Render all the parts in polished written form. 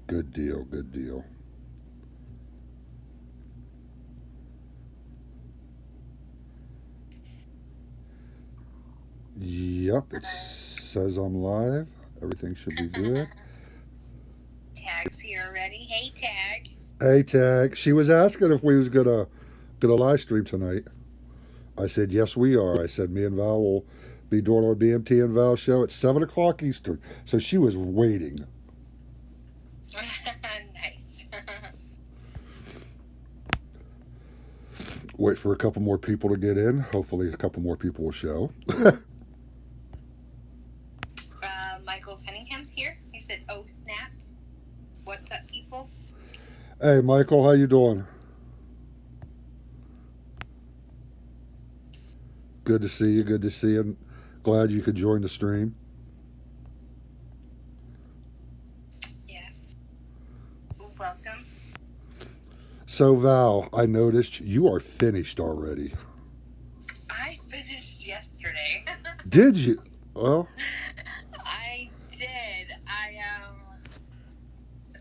Good deal, good deal. Yep, it says I'm live. Everything should be good. Tag's here already. Hey, Tag. Hey, Tag. She was asking if we was gonna live stream tonight. I said yes, we are. I said me and Val will be doing our BMT and Val show at 7 o'clock Eastern. So she was waiting. Nice. Wait for a couple more people to get in. Hopefully, a couple more people will show. Michael Cunningham's here. He said, "Oh snap! What's up, people?" Hey, Michael, how you doing? Good to see you. Good to see you. Glad you could join the stream. Yes. Welcome. So, Val, I noticed you are finished already. I finished yesterday. Did you? Well, I did.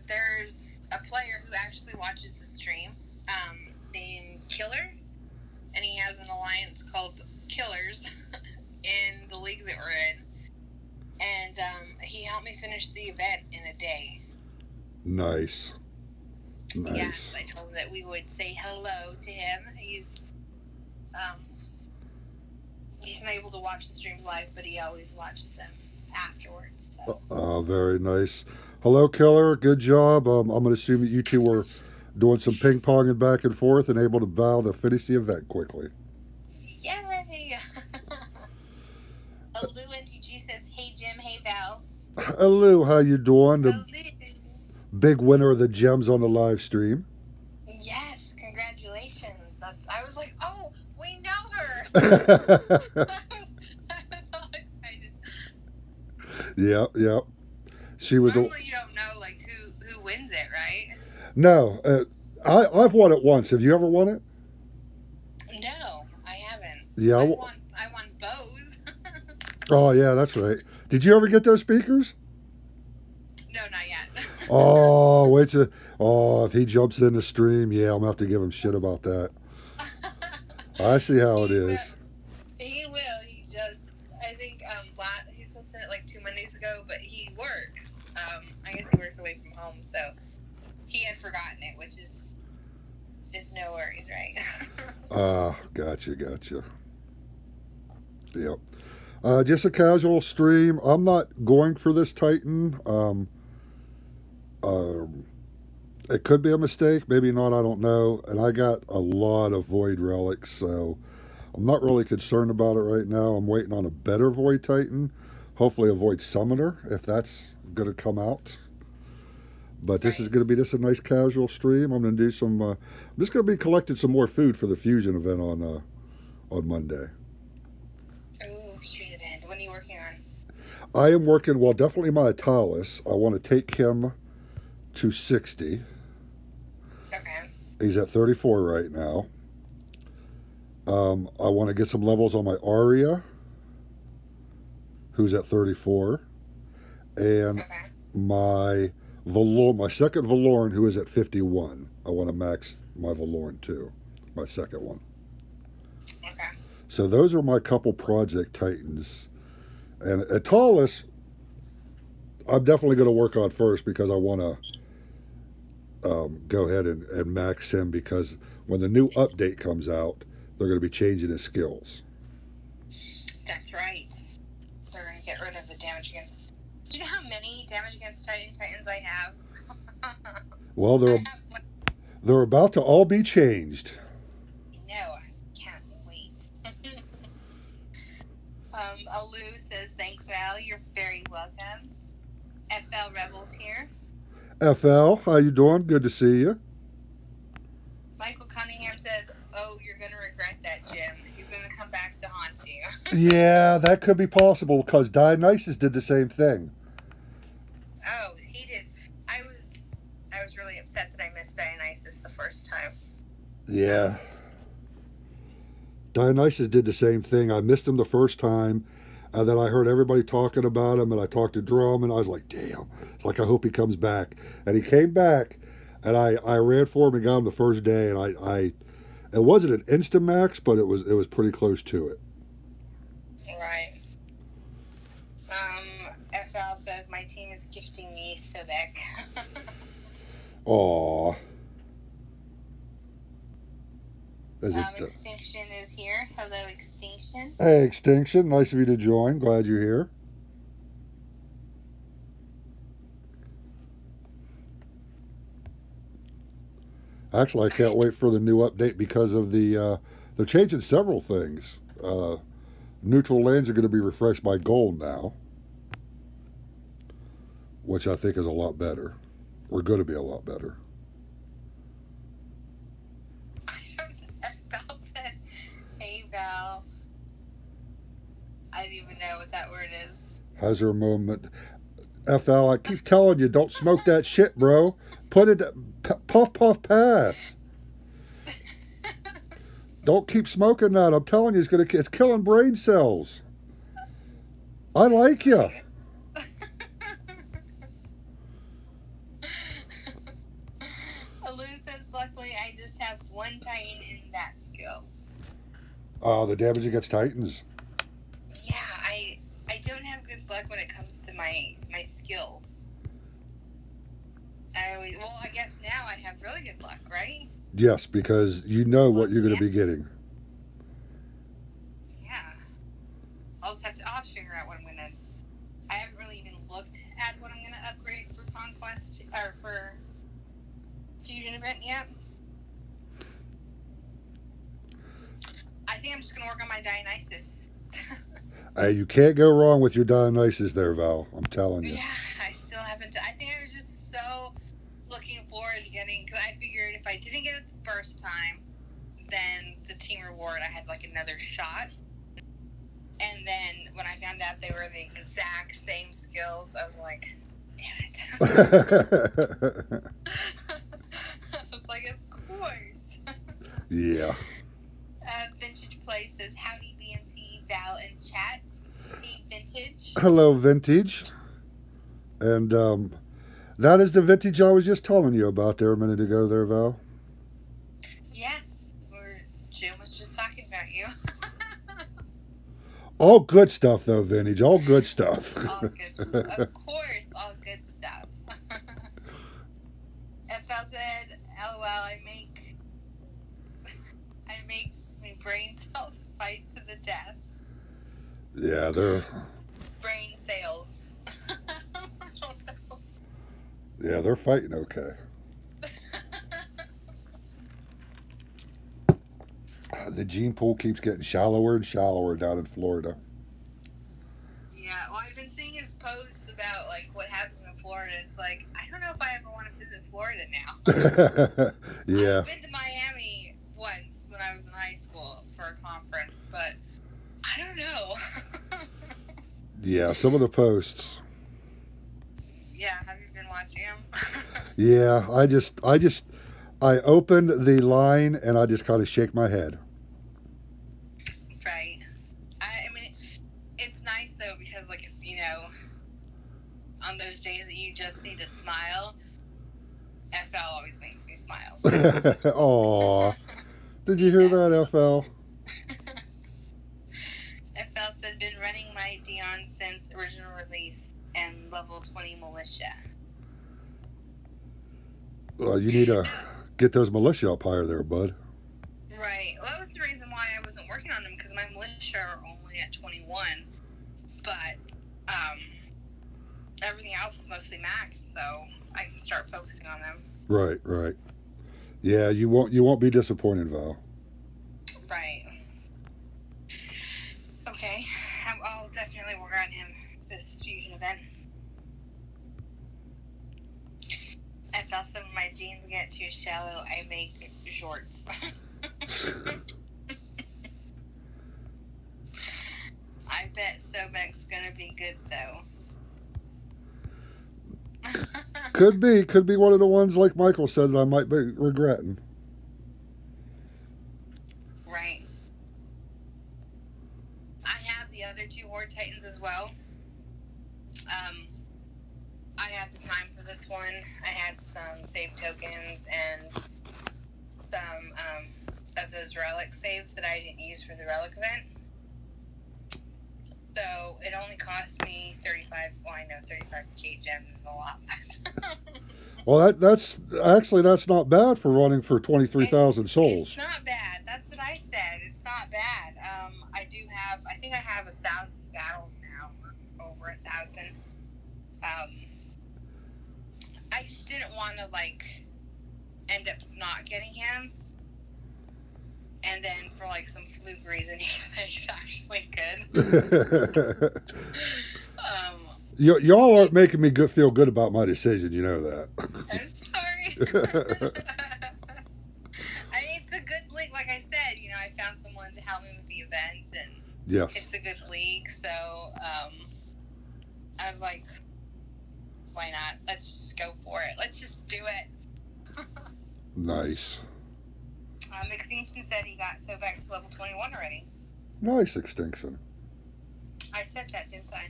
There's a player who actually watches the stream, named Killer, and he has an alliance called Killers in the league that we're in. And he helped me finish the event in a day. nice. Nice. Yes, I told him that we would say hello to him. He's not able to watch the streams live, but he always watches them afterwards. So. Very nice. Hello, Killer. Good job. I'm going to assume that you two were doing some ping ponging back and forth and able to Val to finish the event quickly. Yay! Lou NTG says, "Hey Jim, hey Val." Hello, how you doing? The Hello. big winner of the gems on the live stream. Yes, congratulations. I was like, oh, we know her. I was all excited. Yep, yep. She was. Normally, you don't know like who wins it, right? No, I've won it once. Have you ever won it? No, I haven't. Yeah. I won bows. Oh yeah, that's right. Did you ever get those speakers? No, not yet. Oh, wait till. Oh, if he jumps in the stream, yeah, I'm gonna have to give him shit about that. I see how it is. He will. He just. I think he was supposed to send it like 2 Mondays ago, but he works. I guess he works away from home, so he had forgotten it, which is no worries, right? Gotcha. Yep. Just a casual stream. I'm not going for this Titan. It could be a mistake, maybe not. I don't know. And I got a lot of void relics, so I'm not really concerned about it right now. I'm waiting on a better void Titan, hopefully a void summoner if that's going to come out. But this is going to be just a nice casual stream. I'm going to do some. I'm just going to be collecting some more food for the fusion event on Monday. Ooh, fusion event. What are you working on? I am working. Well, definitely my Atalis. I want to take him to 60. Okay. He's at 34 right now. I want to get some levels on my Aria, who's at 34, and my my second Valorn, who is at 51. I want to max my Valorn too, my second one. Okay. So those are my couple project Titans, and Atalis, I'm definitely going to work on first because I want to go ahead and max him because when the new update comes out, they're going to be changing his skills. That's right. They're going to get rid of the damage against. You know how many damage against Titans I have? Well, they're about to all be changed. No, I can't wait. Alu says, "Thanks, Val. You're very welcome." FL Rebels here. FL, how you doing? Good to see you. Michael Cunningham says, "Oh, you're going to regret that, Jim. He's going to come back to haunt you." Yeah, that could be possible because Dionysus did the same thing. Oh, he did. I was really upset that I missed Dionysus the first time. Yeah. Dionysus did the same thing. I missed him the first time, And then I heard everybody talking about him, and I talked to Drum, and I was like, damn. It's like, I hope he comes back. And he came back, and I ran for him and got him the first day, and it wasn't an Instamax, but it was pretty close to it. Right. FL says my team is gifting me Civic. Aw. Extinction is here. Hello, Extinction. Hey, Extinction. Nice of you to join. Glad you're here. Actually, I can't wait for the new update because of they're changing several things. Neutral lanes are going to be refreshed by gold now, which I think is a lot better. We're going to be a lot better. Val said, hey, Val. I don't even know what that word is. Has her moment. FL, I keep telling you, don't smoke that shit, bro. Put it, puff, puff, pass. Don't keep smoking that. I'm telling you, it's killing brain cells. I like you. Lou says, luckily, I just have one Titan in that skill. The damage against Titans. Yeah, I don't have good luck when it comes to my skills. I guess now I have really good luck, right? Yes, because you know what you're going to be getting. Yeah. I'll have to figure out what I'm going to... I haven't really even looked at what I'm going to upgrade for Conquest, or for Fusion Event yet. I think I'm just going to work on my Dionysus. Hey, you can't go wrong with your Dionysus there, Val. I'm telling you. Yeah, I still haven't... I think I was just so looking forward to getting... Because I figured if I didn't get it the first time, then the team reward, I had like another shot. And then when I found out they were the exact same skills, I was like, damn it. I was like, of course. Yeah. Vintage Play says, howdy BMT, Val, and chat. Hey, Vintage. Hello, Vintage. And that is the Vintage I was just telling you about there a minute ago there, Val. Yes, Jim was just talking about you. All good stuff, though, Vintage. All good stuff. All good stuff. Of course, all good stuff. FL said, LOL, I make my brain cells fight to the death. Yeah, they're... Brain cells. Yeah, they're fighting okay. The gene pool keeps getting shallower and shallower down in Florida. Yeah, well, I've been seeing his posts about like what happens in Florida. It's like, I don't know if I ever want to visit Florida now. Yeah. I've been to Miami once when I was in high school for a conference, but I don't know. Yeah, some of the posts. Yeah, have you been watching them? Yeah, I opened the line and I just kind of shake my head. Right. I mean, it's nice though because, like, if you know, on those days that you just need to smile, FL always makes me smile. So. Aw. Did you hear that, FL? FL said, been running my Dion since original release and level 20 militia. Well, you need to get those militia up higher there, bud. Right. Well, that was the reason why I wasn't working on them, because my militia are only at 21. But everything else is mostly maxed, so I can start focusing on them. Right, right. Yeah, you won't be disappointed, Val. Right. Okay. I'll definitely work on him this fusion event. I felt some of my jeans get too shallow. I make shorts. I bet Sobek's gonna be good though. Could be one of the ones like Michael said that I might be regretting. Right. I have the other 2 Horde Titans as well. I had the time for this one. I had some save tokens and some of those relic saves that I didn't use for the relic event. So it only cost me 35. Well, I know 35k gems is a lot. Well, that's not bad for running for 23,000 souls. It's not bad. That's what I said. It's not bad. I think I have 1,000 battles now, over 1,000. I just didn't want to end up not getting him, and then for some fluke reason he's actually good. Y'all aren't making me feel good about my decision. You know that. I'm sorry. I mean, it's a good league. Like I said, I found someone to help me with the event, and yes, it's a good league. So I was like, why not? Let's just go for it. Let's just do it. Nice. Extinction said he got back to level 21 already. Nice, Extinction. I said that, didn't I?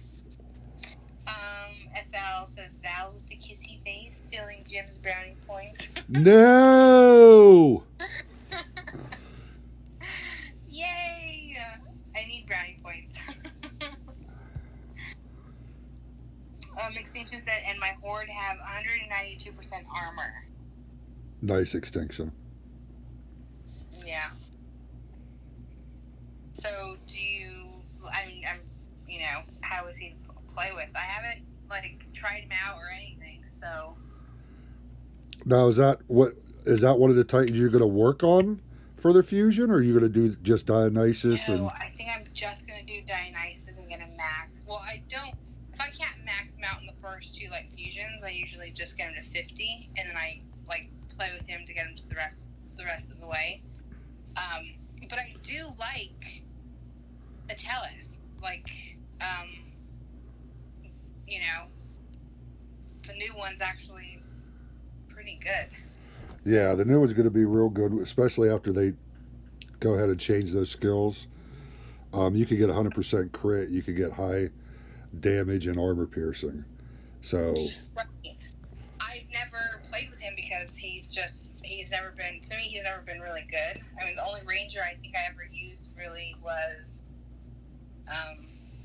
FL says Val with the kissy face stealing Jim's brownie points. No! Yay! I need brownie points. Extinction said, and my horde have 192% armor. Nice, Extinction. Yeah. So, how is he to play with? I haven't, tried him out or anything, so. Now, is that one of the Titans you're going to work on for the fusion, or are you going to do just Dionysus? No, I think I'm just going to do Dionysus and get a max. Well, if I can't max him out in the first 2, fusions, I usually just get him to 50, and then I, play with him to get him to the rest of the way. But I do like Atellus. The new one's actually pretty good. Yeah, the new one's going to be real good, especially after they go ahead and change those skills. You can get 100% crit. You can get high damage and armor piercing. So. Right. I've never played with him because he's never been really good. I mean, the only ranger I think I ever used really was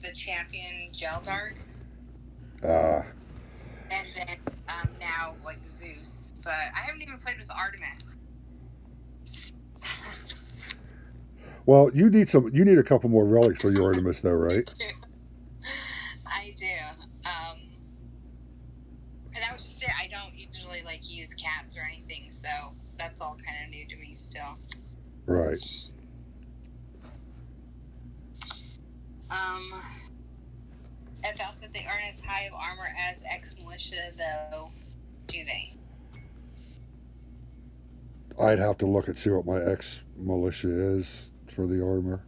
the champion Geldard. And then now Zeus. But I haven't even played with Artemis. Well, you need a couple more relics for your Artemis though, right? I do. And that was just it. I don't usually use cats or anything, so that's all kind of new to me still. Right. FL said they aren't as high of armor as ex-militia, though, do they? I'd have to look and see what my ex-militia is for the armor.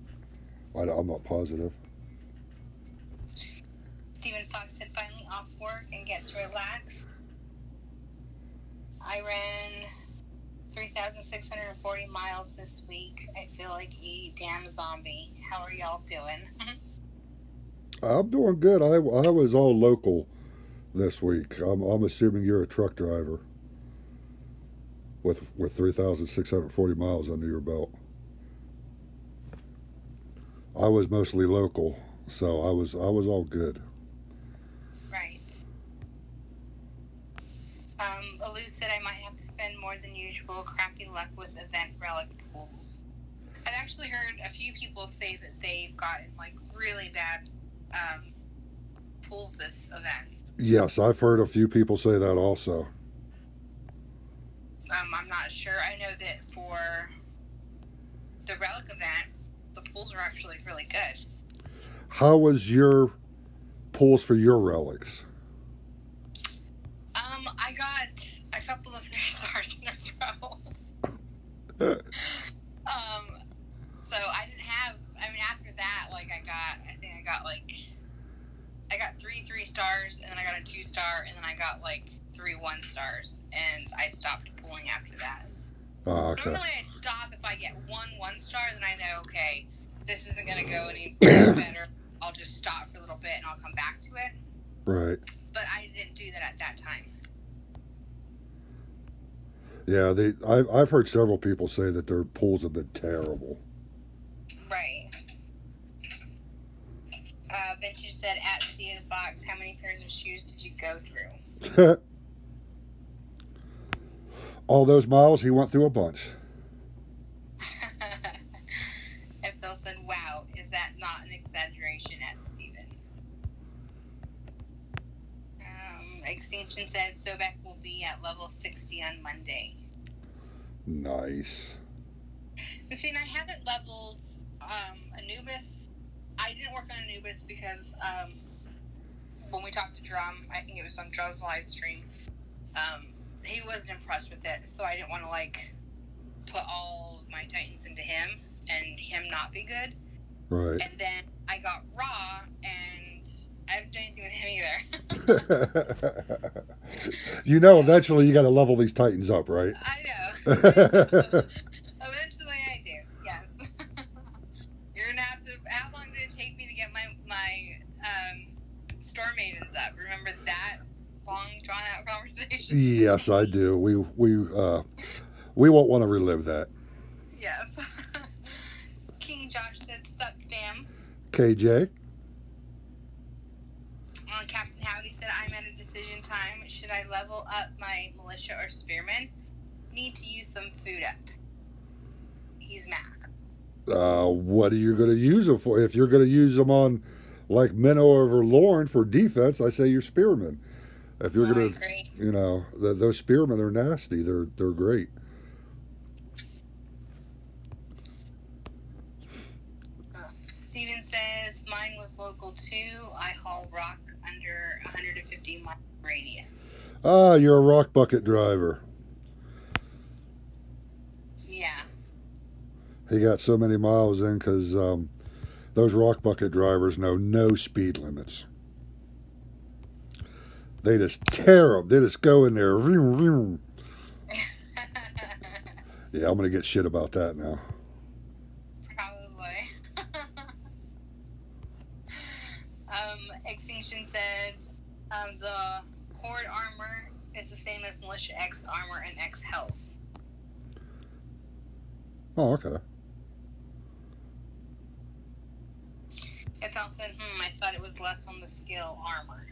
I'm not positive. Stephen Fox said finally off work and gets to relax. I ran 3,640 miles this week. I feel like a damn zombie. How are y'all doing? I'm doing good. I was all local this week. I'm assuming you're a truck driver with 3,640 miles under your belt. I was mostly local, so I was all good. Right. Alou said I might have to spend more than usual. Crappy luck with event relic pools. I've actually heard a few people say that they've gotten really bad pools this event. Yes, I've heard a few people say that also. I'm not sure. I know that for the relic event, the pools are actually really good. How was your pulls for your relics? I got a couple of 3 stars in a row. So I didn't have. I mean, after that, I got 3 3-stars, and then I got a 2-star, and then I got 3 1-stars, and I stopped pulling after that. Okay. Normally I stop if I get 1 1-star, then I know, okay, this isn't going to go any better. I'll I'll come back to it. Right. But I didn't do that at that time. Yeah, I've heard several people say that their pulls have been terrible. Right. Vintage said, at Steven Fox, how many pairs of shoes did you go through? All those miles, he went through a bunch. And Phil said, wow, is that not an exaggeration at Steven? Extinction said, Sobek will be at level 60 on Monday. Nice. But see, and I haven't leveled Anubis. I didn't work on Anubis because when we talked to Drum, I think it was on Drum's live stream, he wasn't impressed with it, so I didn't want to, like, put all of my Titans into him and him not be good. Right. And then I got Raw, and I haven't done anything with him either. You know, eventually you got to level these Titans up, right? I know. Eventually I do, yes. You're going to have to... How long did it take me to get my Storm Maidens up? Remember that long, drawn-out conversation? Yes, I do. We won't want to relive that. Yes. King Josh said, sup, fam. KJ? Captain Howdy said, I'm at a decision time. Should I level up my militia or spearmen? Need to use some food up. He's mad. What are you going to use them for? If you're going to use them on, like, Minnow over Lorne for defense, I say your spearmen. If you're going to, you know, those spearmen are nasty. They're great. Steven says, mine was local too. I haul rock under 150 mile radius. Ah, you're a rock bucket driver. Yeah. He got so many miles in because those rock bucket drivers know no speed limits. They just tear them. They just go in there. Vroom, vroom. Yeah, I'm going to get shit about that now. Extinction said the Horde armor is the same as Militia X armor and X health. Oh, okay. FL said, I thought it was less on the skill armor.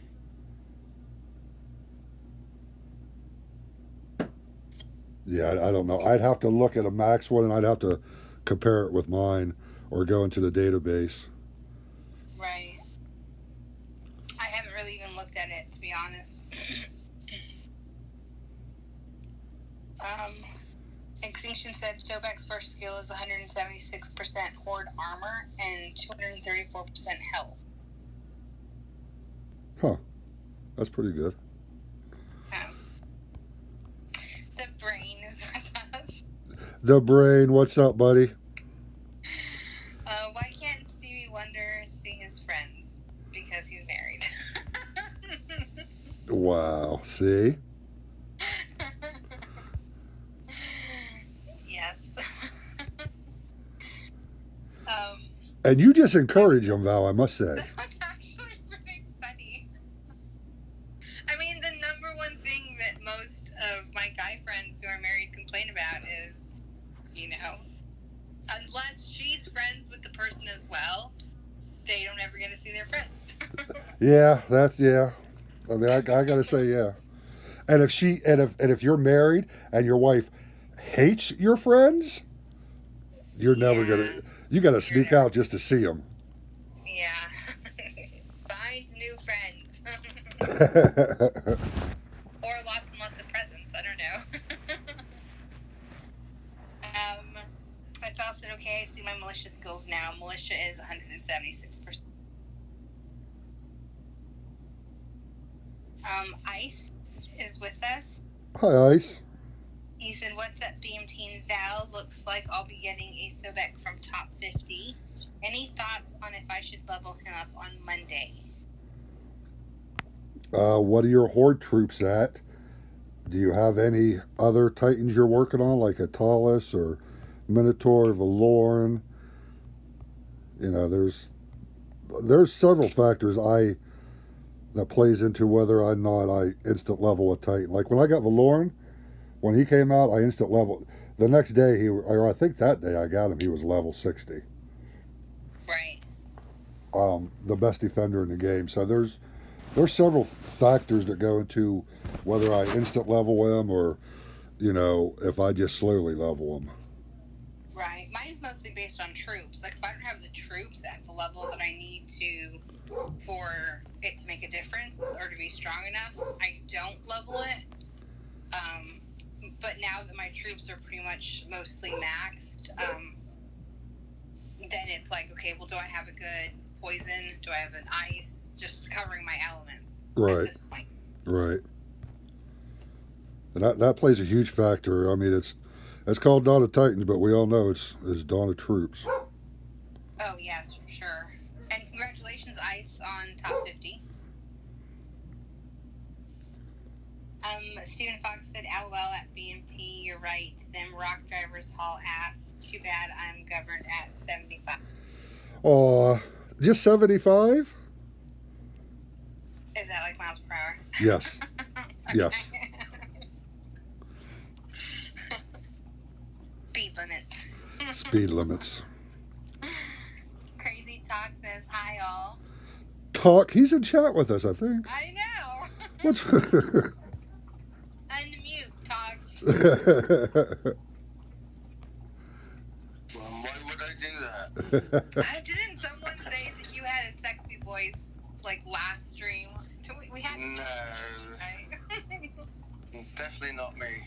Yeah, I don't know. I'd have to look at a max one and I'd have to compare it with mine or go into the database. Right. I haven't really even looked at it, to be honest. Extinction said Sobek's first skill is 176% Horde armor and 234% health. Huh. That's pretty good. The brain is with us. The brain, what's up, buddy? Why can't Stevie Wonder see his friends? Because he's married. Wow, see? Yes. And you just encourage him, Val, I must say. That was actually pretty funny. I mean, the number one thing that most of my guy friends who are married complain about is, you know, unless she's friends with the person as well, they don't ever get to see their friends. Yeah, I mean, I gotta say, yeah. And if you're married and your wife hates your friends, you're never gonna. You gotta sneak out just to see them. Yeah. Find new friends. Or lots and lots of presents. I don't know. I thought said, okay, I see my militia skills now. Militia is 176%. Ice is with us. Hi, Ice. He said, what's up, BMT VAL? Looks like I'll be getting a Sobek from top 50. Any thoughts on if I should level him up on Monday? What are your Horde troops at? Do you have any other Titans you're working on, like a Talus or Minotaur, Valorn? You know, there's several factors I that plays into whether or not I instant level a Titan. Like when I got Valoran, when he came out, I instant level. The next day, or I think that day I got him, he was level 60. Right. The best defender in the game. So there's several factors that go into whether I instant level him or, if I just slowly level him. Right. Mine's mostly based on troops. Like if I don't have the troops at the level that I need to for it to make a difference or to be strong enough, I don't level it. But now that my troops are pretty much mostly maxed, then it's like, okay, well, do I have a good poison? Do I have an ice? Just covering my elements Right. at this point. Right. And that plays a huge factor. I mean, it's called Dawn of Titans, but we all know it's Dawn of Troops. Oh, yes, for sure. And congratulations, Ice, on top 50. Stephen Fox said, LOL at BMT, you're right. Them rock drivers haul ass. Too bad I'm governed at 75. Aw, just 75? Is that like miles per hour? Yes. Yes. Speed limits. Speed limits. Crazy Talk says, hi, all. Talk, he's in chat with us, I think. I know. What's... Unmute, Talks. Well, why would I do that? Didn't someone say that you had a sexy voice, like, last stream? We had to No. right? Definitely not me.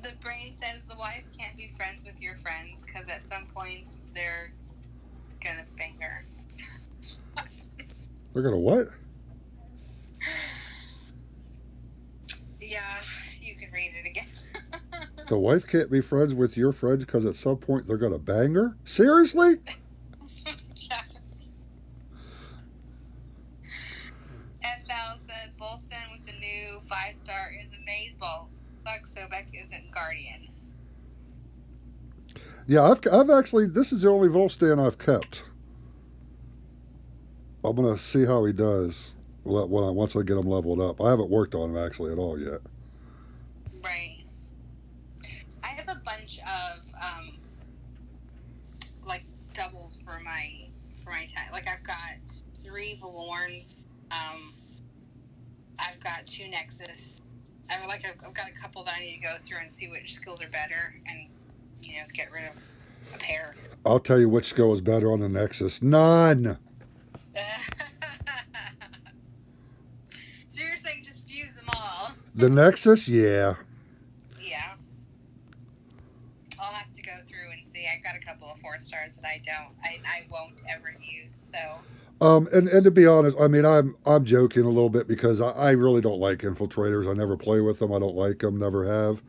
The brain says the wife can't be friends with your friends because at some points they're gonna bang her. They're gonna what? Yeah, you can read it again. The wife can't be friends with your friends because at some point they're gonna bang her? Seriously? Yeah. FL says Volstan with the new 5-star is amazeballs. Fuck, Sobek isn't Guardian. Yeah, I've actually, this is the only Volstan I've kept. I'm gonna see how he does once I get him leveled up. I haven't worked on him actually at all yet. Right. I have a bunch of like doubles for my time. Like I've got 3 Valorns. I've got 2 Nexus. I've got a couple that I need to go through and see which skills are better and get rid of a pair. I'll tell you which skill is better on the Nexus. None. So you're saying just fuse them all? The Nexus, yeah. Yeah. I'll have to go through and see. I got a couple of 4-stars that I won't ever use. So. And to be honest, I mean, I'm joking a little bit because I really don't like infiltrators. I never play with them. I don't like them. Never have.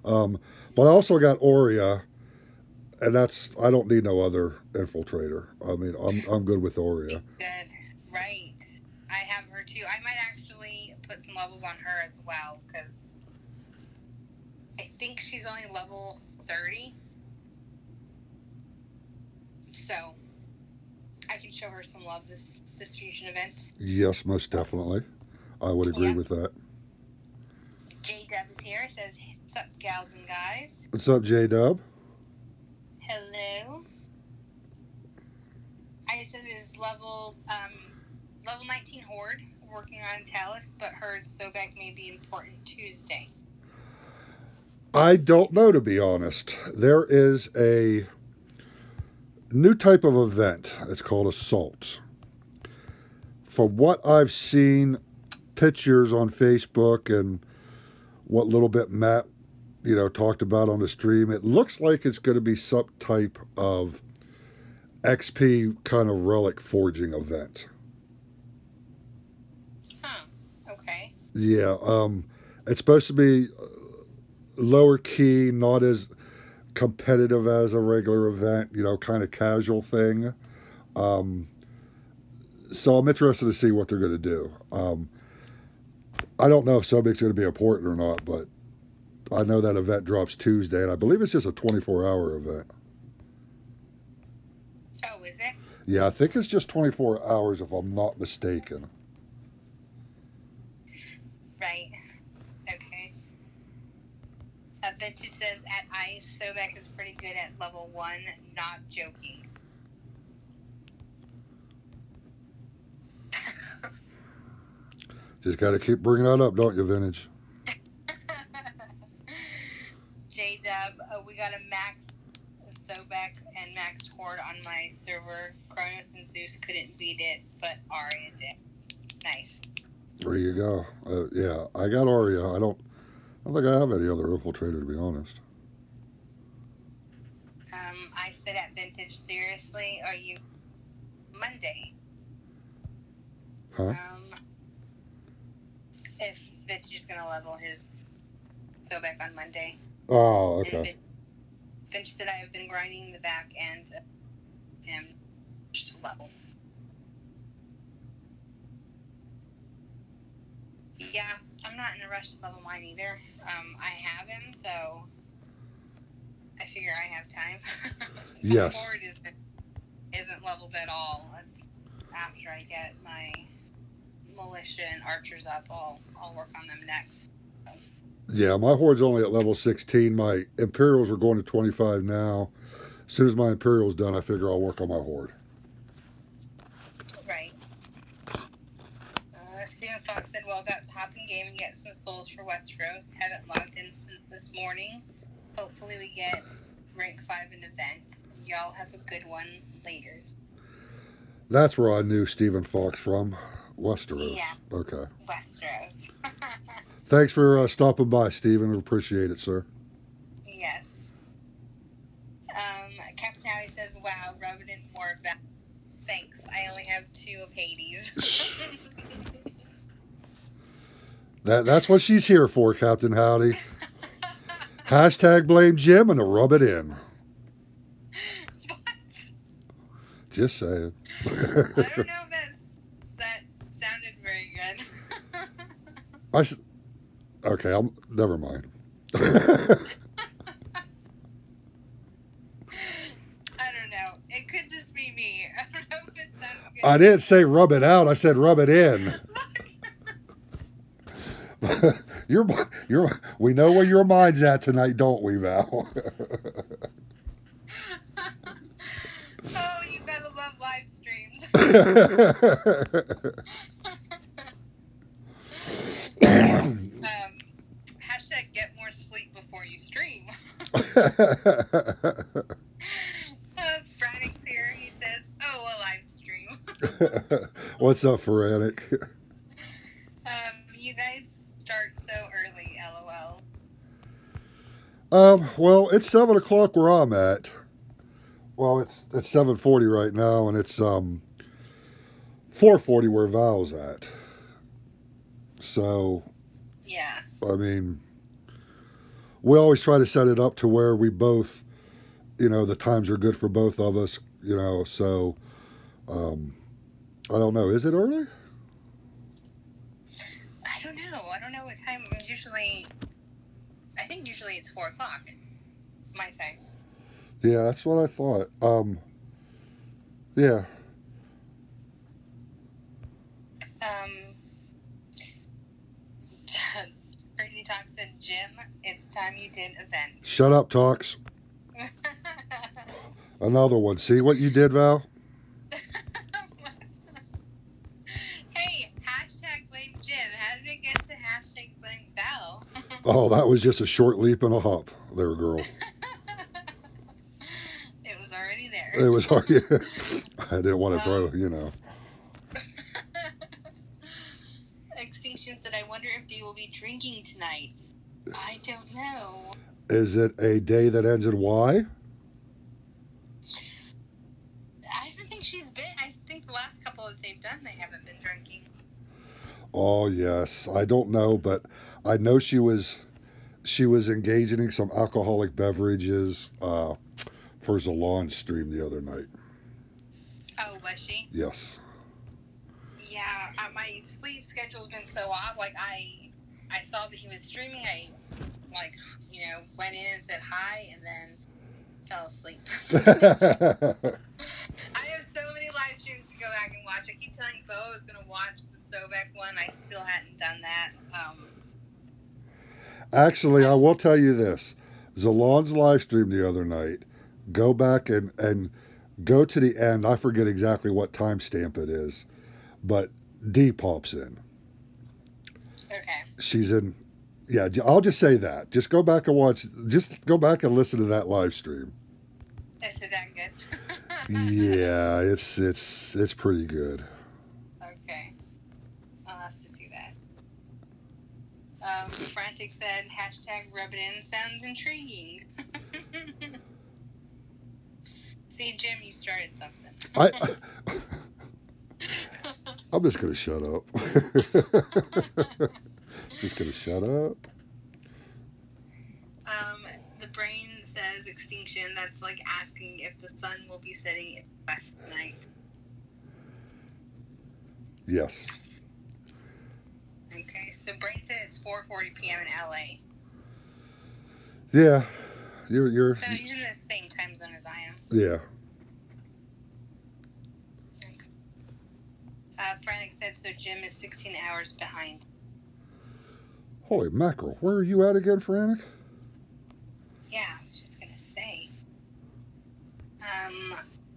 But I also got Aurea, and I don't need no other infiltrator. I mean, I'm good with Aurea. Good, right? I have her too. I might actually put some levels on her as well because I think she's only level 30. So I can show her some love this fusion event. Yes, most definitely. I would agree with that. J-Dub is here. Says, what's up, gals and guys? What's up, J-Dub? Hello. I said it is level 19 Horde, working on Talus, but heard Sobek may be important Tuesday. I don't know, to be honest. There is a new type of event. It's called Assault. From what I've seen, pictures on Facebook and what little bit Matt, talked about on the stream, it looks like it's going to be some type of XP kind of relic forging event. Huh. Okay. Yeah. It's supposed to be lower key, not as competitive as a regular event, kind of casual thing. So I'm interested to see what they're going to do. I don't know if Sobek's going to be important or not, but I know that event drops Tuesday, and I believe it's just a 24-hour event. Oh, is it? Yeah, I think it's just 24 hours if I'm not mistaken. Right. Okay. Vintage says at ice, Sobek is pretty good at level 1. Not joking. Just got to keep bringing that up, don't you, Vintage? J-Dub, we got a max Sobek and maxed Horde on my server. Kronos and Zeus couldn't beat it, but Arya did. Nice. There you go. Yeah, I got Arya. I don't think I have any other infiltrator, to be honest. I said at Vintage, seriously, are you Monday? Huh? If Vintage is going to level his Sobek on Monday. Oh, okay. Vintage said I have been grinding the back end of him to level. Yeah, I'm not in a rush to level mine either. I have him, so I figure I have time. Yes. My Horde isn't leveled at all. It's after I get my militia and archers up, I'll work on them next. Yeah, my Horde's only at level 16. My Imperials are going to 25 now. As soon as my Imperial's done, I figure I'll work on my Horde. Right. Steven Fox said, well, about to hop in game and get some souls for Westeros. Haven't logged in since this morning. Hopefully we get rank 5 in event. Y'all have a good one later. That's where I knew Stephen Fox from. Westeros. Yeah. Okay. Westeros. Thanks for stopping by, Stephen. Appreciate it, sir. Yes. Captain Howie says, wow, rub it in more. Thanks. I only have 2 of Hades. That's what she's here for, Captain Howdy. Hashtag blame Jim and a rub it in. What? Just saying. I don't know if that sounded very good. Okay, never mind. I don't know. It could just be me. I don't know if it sounded good. I didn't say rub it out. I said rub it in. We know where your mind's at tonight, don't we, Val? Oh, you gotta love live streams. Hashtag get more sleep before you stream. Frantic's here. He says, oh, a live stream. What's up, Frantic? You guys start so early, lol. Well, it's 7 o'clock where I'm at. Well, it's 7:40 right now, and it's 4:40 where Val's at. So, yeah. I mean, we always try to set it up to where we both, the times are good for both of us, so, I don't know. Is it early? I don't know what time. I think usually it's 4 o'clock. My time. Yeah, that's what I thought. Yeah. Crazy Talk said, Jim, it's time you did event. Shut up, Talks. Another one. See what you did, Val? Hey, hashtag blame Jim. How did it get to hashtag blame Val? Oh, that was just a short leap and a hop there, girl. It was already there. It was hard. I didn't want to throw, Extinction said, I wonder if Dee will be drinking tonight. I don't know. Is it a day that ends in Y? I don't think she's been. I think the last couple that they've done, they haven't been drinking. Oh, yes. I don't know, but I know she was engaging in some alcoholic beverages for Zalon's stream the other night. Oh, was she? Yes. Yeah, my sleep schedule's been so off. Like, I saw that he was streaming. I, went in and said hi and then fell asleep. done that. Actually, I will tell you this. Zalon's live stream the other night. Go back and go to the end. I forget exactly what timestamp it is, but D pops in. Okay. She's in. Yeah, I'll just say that. Just go back and watch. Just go back and listen to that live stream. Is it that good? Yeah, it's pretty good. Okay. I'll have to do that. Frantic said, hashtag rub it in sounds intriguing. See, Jim, you started something. I'm just going to shut up. Just going to shut up. The brain says extinction. That's like asking if the sun will be setting in the west tonight. Yes. Okay, so brain said it's 4:40 p.m. in LA. Yeah, you're. So you're in the same time zone as I am. Yeah. Okay. Frantic said so. Jim is 16 hours behind. Holy mackerel! Where are you at again, Frantic? Yeah, I was just gonna say.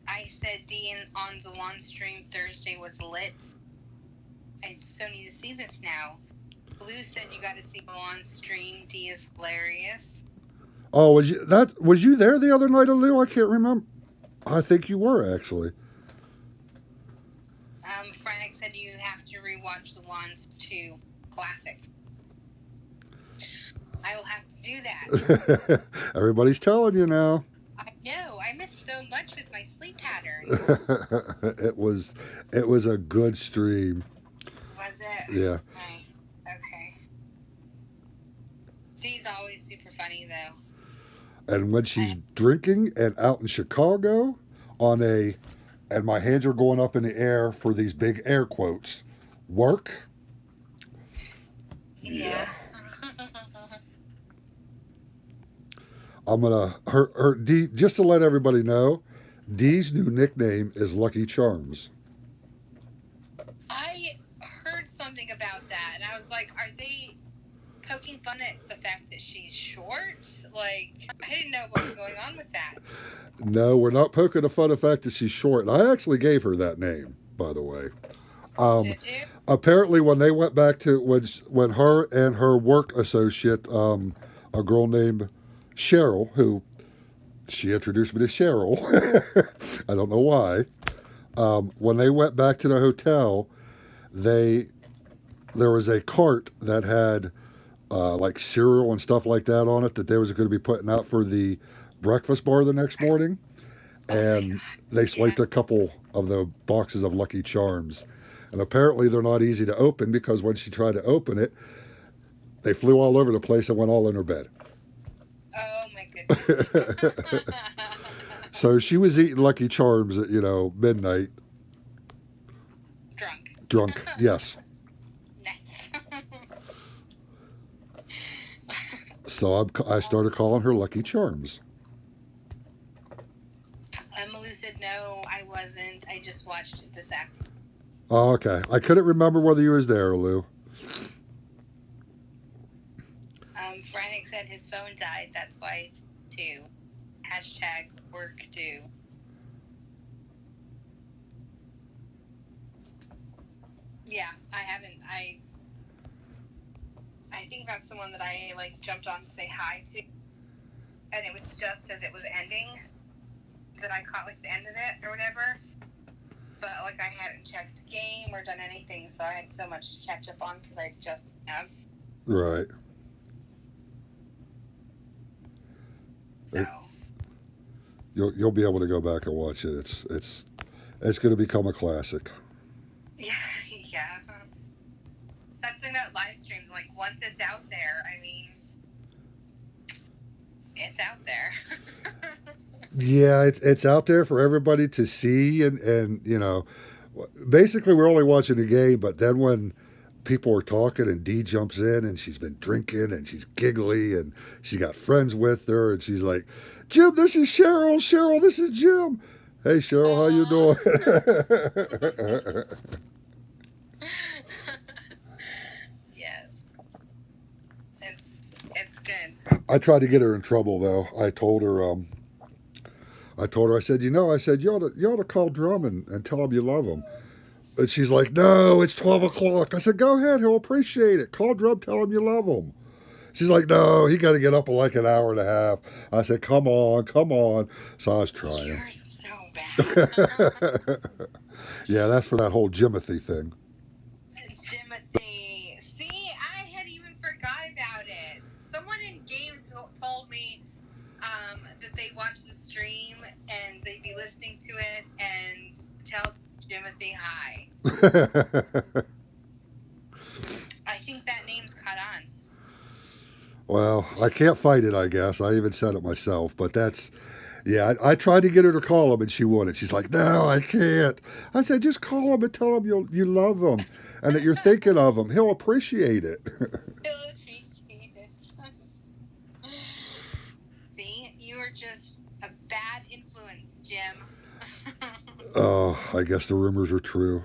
I said D on Zalon stream Thursday was lit. I so need to see this now. Blue said you got to see Zalon stream. D is hilarious. Oh, was you there the other night, Lou? I can't remember. I think you were actually. Frantic said you have to rewatch Zalon's 2 classics. I will have to do that. Everybody's telling you now. I know. I missed so much with my sleep pattern. It was a good stream. Was it? Yeah. Nice. Okay. Dee's always super funny, though. And when she's drinking and out in Chicago and my hands are going up in the air for these big air quotes, work. Yeah. I'm gonna her D, just to let everybody know, Dee's new nickname is Lucky Charms. I heard something about that, and I was like, are they poking fun at the fact that she's short? Like, I didn't know what was going on with that. No, we're not poking fun at the fact that she's short. And I actually gave her that name, by the way. Did you? Apparently, when they went back to when her and her work associate, a girl named Cheryl, who she introduced me to Cheryl. I don't know why. When they went back to the hotel, there was a cart that had like cereal and stuff like that on it that they was going to be putting out for the breakfast bar the next morning, and they swiped a couple of the boxes of Lucky Charms, and apparently they're not easy to open because when she tried to open it, they flew all over the place and went all in her bed. Oh my goodness. So she was eating Lucky Charms at midnight. Drunk, yes. Nice. So I started calling her Lucky Charms. Malou said, no, I wasn't. I just watched it this afternoon. Oh, okay. I couldn't remember whether you was there, Lou. Frantic said his phone died. That's why it's 2. Hashtag work 2. Yeah, I haven't. I think that's the one that I jumped on to say hi to, and it was just as it was ending that I caught the end of it or whatever. But I hadn't checked game or done anything, so I had so much to catch up on because I just have. Right. So. You'll be able to go back and watch it. It's going to become a classic. Yeah. That's the thing about live streams. Once it's out there, I mean, it's out there. Yeah, it's out there for everybody to see, and basically we're only watching the game. But then when people are talking and Dee jumps in and she's been drinking and she's giggly and she got friends with her and she's like, Jim, this is Cheryl. Cheryl, this is Jim. Hey, Cheryl, how you doing? Yeah. I tried to get her in trouble though. I said, I said, you ought to call Drum and tell him you love him. And she's like, no, it's 12 o'clock. I said, go ahead. He'll appreciate it. Call Drum, tell him you love him. She's like, no, he got to get up in like an hour and a half. I said, come on, come on. So I was trying. You're so bad. Yeah, that's for that whole Jimothy thing. Jimothy. See, I had even forgot about it. Someone in games told me that they watched the stream and they'd be listening to it and tell Jimothy hi. I think that name's caught on. Well, I can't fight it, I guess. I even said it myself, but that's, yeah, I tried to get her to call him and she wouldn't. She's like, no, I can't. I said, just call him and tell him you love him and that you're thinking of him. He'll appreciate it. He'll appreciate it. See, you are just a bad influence, Jim. Oh, I guess the rumors are true.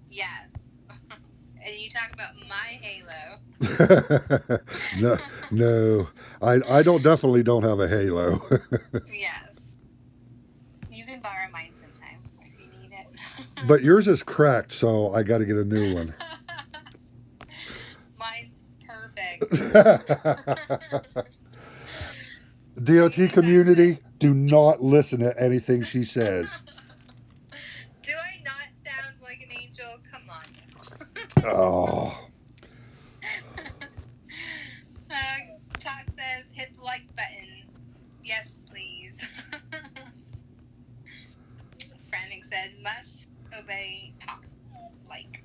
Yes. And you talk about my halo. No, I definitely don't have a halo. Yes. You can borrow mine sometime if you need it. But yours is cracked, so I got to get a new one. Mine's perfect. DOT community, do not listen to anything she says. Do I not sound like an angel? Come on. Oh. Talk says, hit the like button. Yes, please. Frantic said, must obey talk. Like.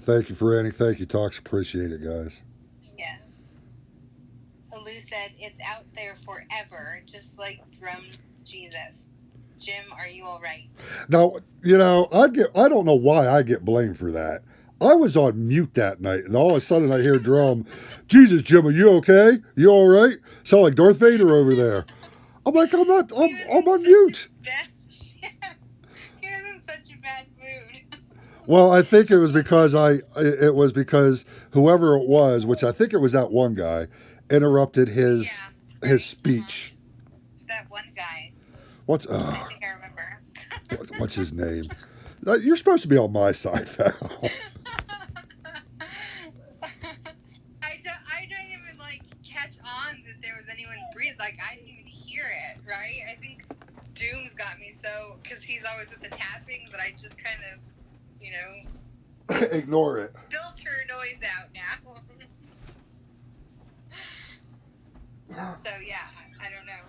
Thank you, Franny. Thank you, Talks. Appreciate it, guys. Yes. Lou said, it's out there forever, just like Drum's Jesus. Jim, are you all right? Now, I don't know why I get blamed for that. I was on mute that night, and all of a sudden I hear Drum, Jesus, Jim, are you okay? You all right? Sound like Darth Vader over there. I'm like, I'm on mute. Yes. He was in such a bad mood. Well, I think it was because whoever it was, which I think it was that one guy, interrupted his speech. That one guy. I think I remember. What's his name? You're supposed to be on my side, Val. I don't even catch on that there was anyone breathe. I didn't even hear it. Right? I think Doom's got me so because he's always with the tapping, but I just kind of, ignore it. Filter noise out now. So yeah, I don't know.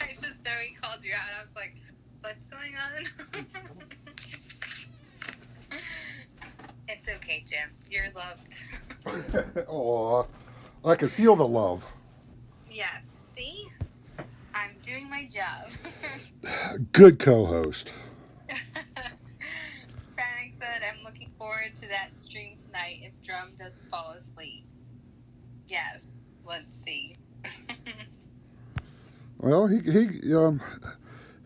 I just know he called you out and I was like, what's going on? It's okay, Jim. You're loved. Aw, I can feel the love. Yes, see? I'm doing my job. Good co-host. Frantic said, I'm looking forward to that stream tonight if Drum doesn't fall asleep. Yes, let's see. Well,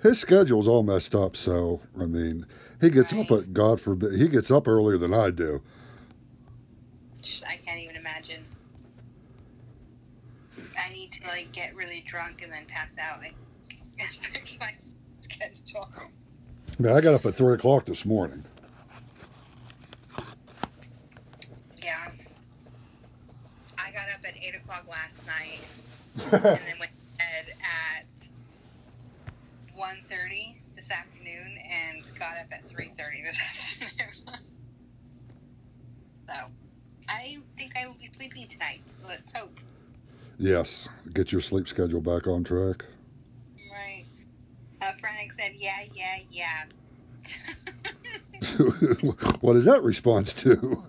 his schedule's all messed up, so, I mean, he gets up at, God forbid, he gets up earlier than I do. I can't even imagine. I need to, get really drunk and then pass out and fix my schedule. I mean, I got up at 3 o'clock this morning. Yeah. I got up at 8 o'clock last night and then went to bed at 1:30 this afternoon and got up at 3:30 this afternoon. So, I think I will be sleeping tonight. Let's hope. Yes. Get your sleep schedule back on track. Right. Frantic said, yeah. What is that response to?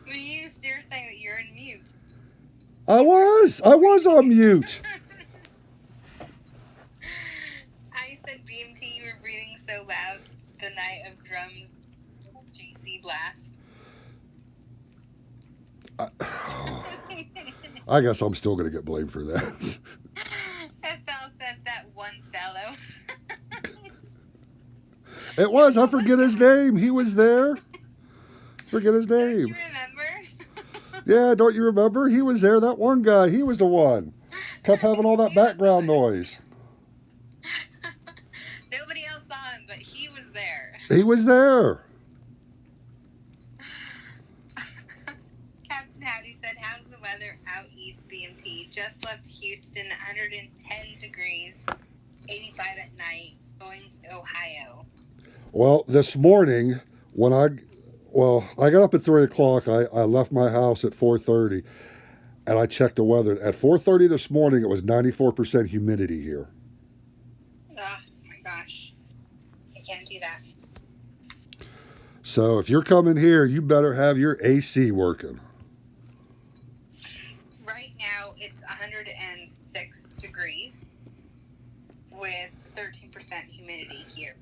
You're saying that you're in mute. I was on mute. I said BMT, you were breathing so loud the night of Drum's JC blast. I guess I'm still going to get blamed for that. FL said that one fellow. It was. I forget his name. He was there. Forget his name. Don't you remember? Yeah, don't you remember? He was there. That one guy. He was the one. Kept having all that He was background there. noise. Nobody else saw him, but he was there. He was there. Captain Howdy said, how's the weather out east, BMT? Just left Houston, 110 degrees, 85 at night, going to Ohio. Well, this morning when I got up at 3 o'clock. I left my house at 4:30, and I checked the weather. At 4:30 this morning, it was 94% humidity here. Oh my gosh, I can't do that. So if you're coming here, you better have your AC working. Right now, it's 106 degrees with 13% humidity here.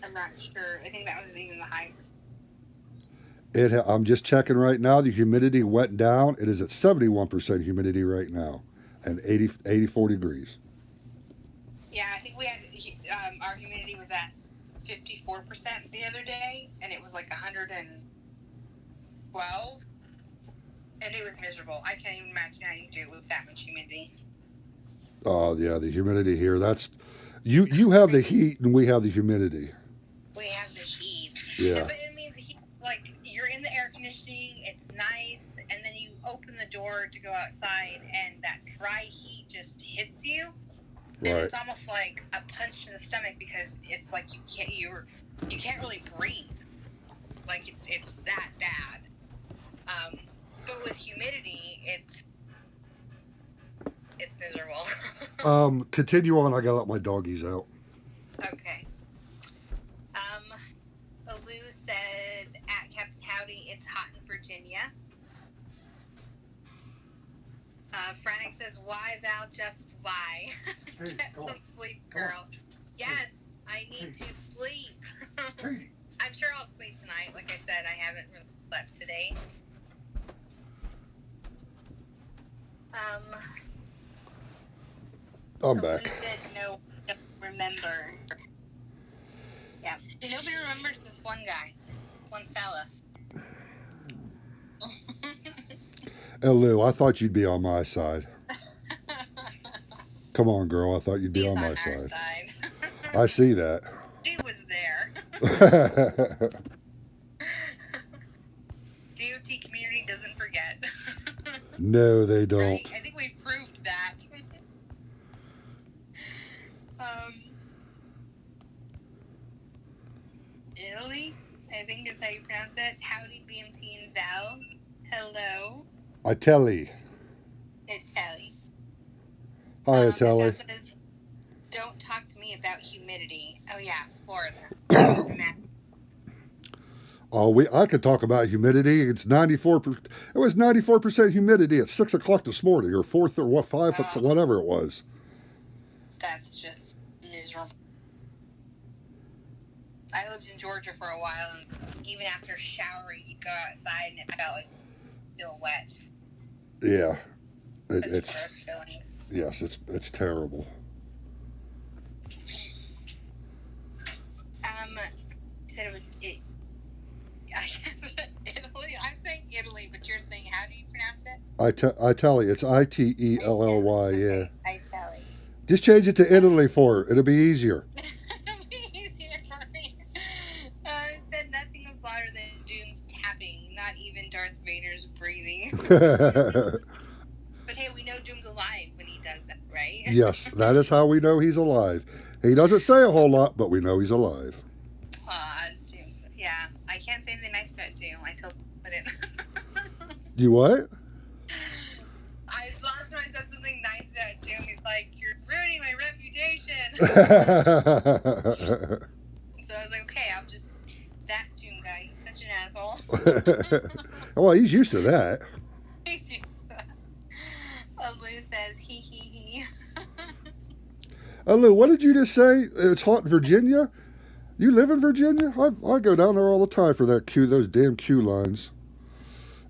I'm not sure. I think that was even the high. I'm just checking right now. The humidity went down. It is at 71% humidity right now, and 84 degrees. Yeah, I think we had our humidity was at 54% the other day, and it was like 112, and it was miserable. I can't even imagine how you do it with that much humidity. Oh yeah, the humidity here. That's you have the heat and we have the humidity. We have the heat. Yeah. But I mean, the heat, like, you're in the air conditioning, it's nice, and then you open the door to go outside, and that dry heat just hits you. And Right. it's almost like a punch to the stomach because it's like you can't really breathe. Like it's that bad. But with humidity, it's miserable. Continue on. I gotta let my doggies out. Okay. Lou said at Captain Howdy, it's hot in Virginia. Frantic says, why, Val, just why? Get some sleep, girl. Yes, I need to sleep. I'm sure I'll sleep tonight. Like I said, I haven't really slept today. I'm Lou back. said, no, don't remember. Yeah, so nobody remembers this one guy. One fella. Hey Lou, I thought you'd be on my side. Come on, girl. I thought you'd be He's on my our side. side. I see that. She was there. DOT community doesn't forget. No, they don't. Right? I think we've proved that. Italy, I think is how you pronounce it. Howdy, BMT and Val. Hello. Italy. Italy. Hi, And Italy. that says, don't talk to me about humidity. Oh yeah, Florida. Oh, I could talk about humidity. It's 94. It was 94% humidity at 6 o'clock this morning, or 4 or what 5, whatever it was. That's just miserable. I lived in Georgia for a while, and even after showering, you go outside and it felt like still wet. Yeah, Such a it's gross feeling. yes, it's terrible. You said it was Italy. I'm saying Italy, but you're saying how do you pronounce it? Italy. It's Itely. Yeah. Okay, Italy. Just change it to Italy for her. It'll be easier. It'll be easier for me. It said nothing is louder than Doom's tapping, not even Darth Vader's breathing. But hey, we know Doom's alive when he does that, right? Yes, that is how we know he's alive. He doesn't say a whole lot, but we know he's alive. Doom. Yeah, I can't say anything nice about Doom. I told him. You what? I last time I said something nice about Doom, he's like, "You're ruining my reputation." So I was like, "Okay, I'll just that Doom guy. He's such an asshole." Well, he's used to that. He's used to that. Lou says, "He." Oh, Lou, what did you just say? It's hot in Virginia? You live in Virginia? I go down there all the time for those damn queue lines.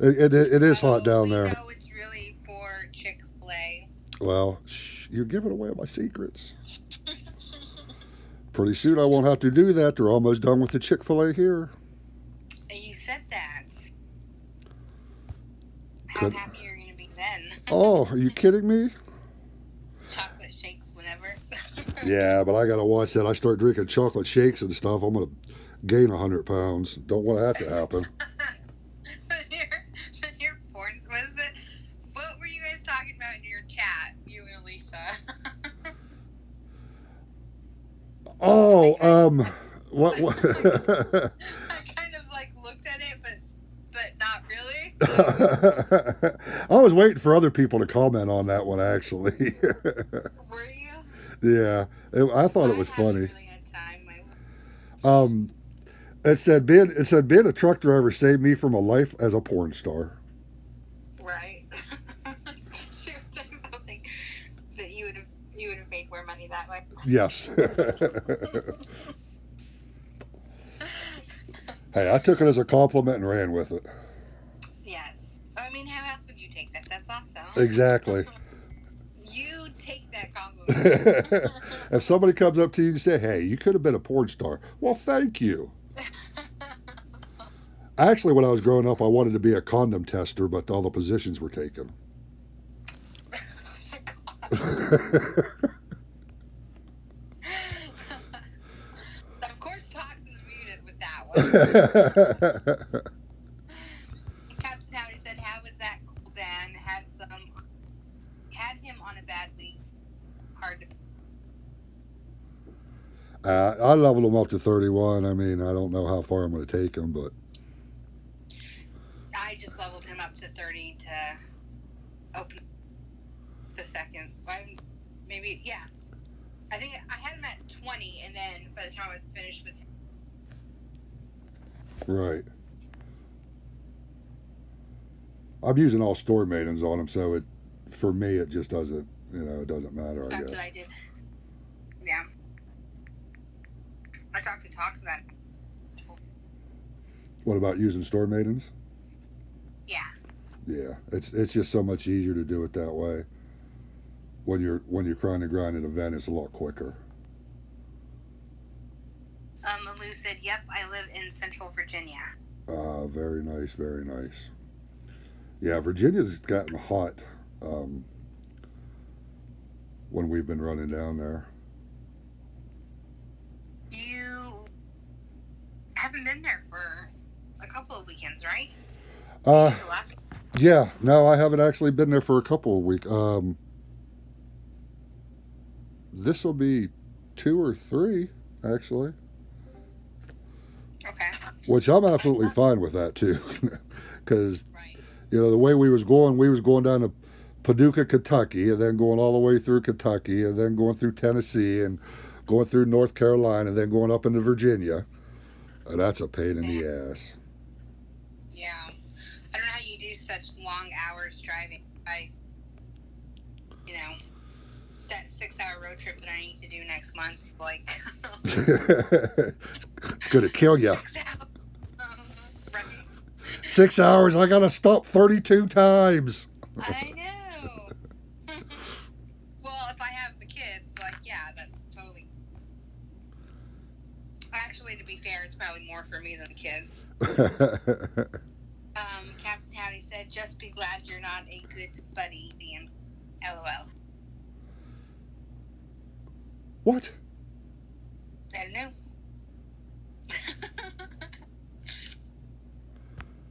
It is hot down there. We know it's really for Chick-fil-A. Well, you're giving away my secrets. Pretty soon I won't have to do that. They're almost done with the Chick-fil-A here. You said that. could. How happy you're going to be then. Oh, are you kidding me? Chocolate shakes whenever. Yeah, but I got to watch that. I start drinking chocolate shakes and stuff, I'm going to gain 100 pounds. Don't want that to happen. your porn, what were you guys talking about in your chat, you and Alicia? Oh, what? I kind of like looked at it, but not really. I was waiting for other people to comment on that one, actually. Were you? Yeah, I thought it was funny. Really had time. It said being a truck driver saved me from a life as a porn star. Right. She was saying something that you would have made more money that way. Yes. Hey, I took it as a compliment and ran with it. Yes. I mean, how else would you take that? That's awesome. Exactly. You take that compliment. If somebody comes up to you and say, "Hey, you could have been a porn star," well, thank you. Actually, when I was growing up, I wanted to be a condom tester, but all the positions were taken. Of course, Tox is muted with that one. Captain Howdy said, "How was that cool, Dan? Had him on a bad week. Hard to." I leveled him up to 31. I mean, I don't know how far I'm going to take him, but I just leveled him up to 30 to open the second. Maybe, yeah. I think I had him at 20, and then by the time I was finished with him. Right. I'm using all store maidens on him, so for me it just doesn't, it doesn't matter. That's what I did. Yeah. I talked to Tox about it. What about using store maidens? Yeah. Yeah, it's just so much easier to do it that way. When you're trying to grind an event, it's a lot quicker. Lou said, "Yep, I live in Central Virginia." Very nice, very nice. Yeah, Virginia's gotten hot when we've been running down there. You haven't been there for a couple of weekends, right? Yeah, no, I haven't actually been there for a couple of weeks. This will be 2 or 3, actually. Okay. Which I'm absolutely fine with that too, because Right. the way we was going down to Paducah, Kentucky, and then going all the way through Kentucky, and then going through Tennessee, and going through North Carolina, and then going up into Virginia. That's a pain in the ass. Yeah. I don't know how you do such long hours driving. That 6-hour road trip that I need to do next month, like. It's gonna kill you. 6 hours. Right. 6 hours. I gotta stop 32 times. I know. Well, if I have the kids, that's totally. Actually, to be fair, it's probably more for me than the kids. Captain Howdy said, "Just be glad you're not a good buddy, DM. LOL." What? I don't know.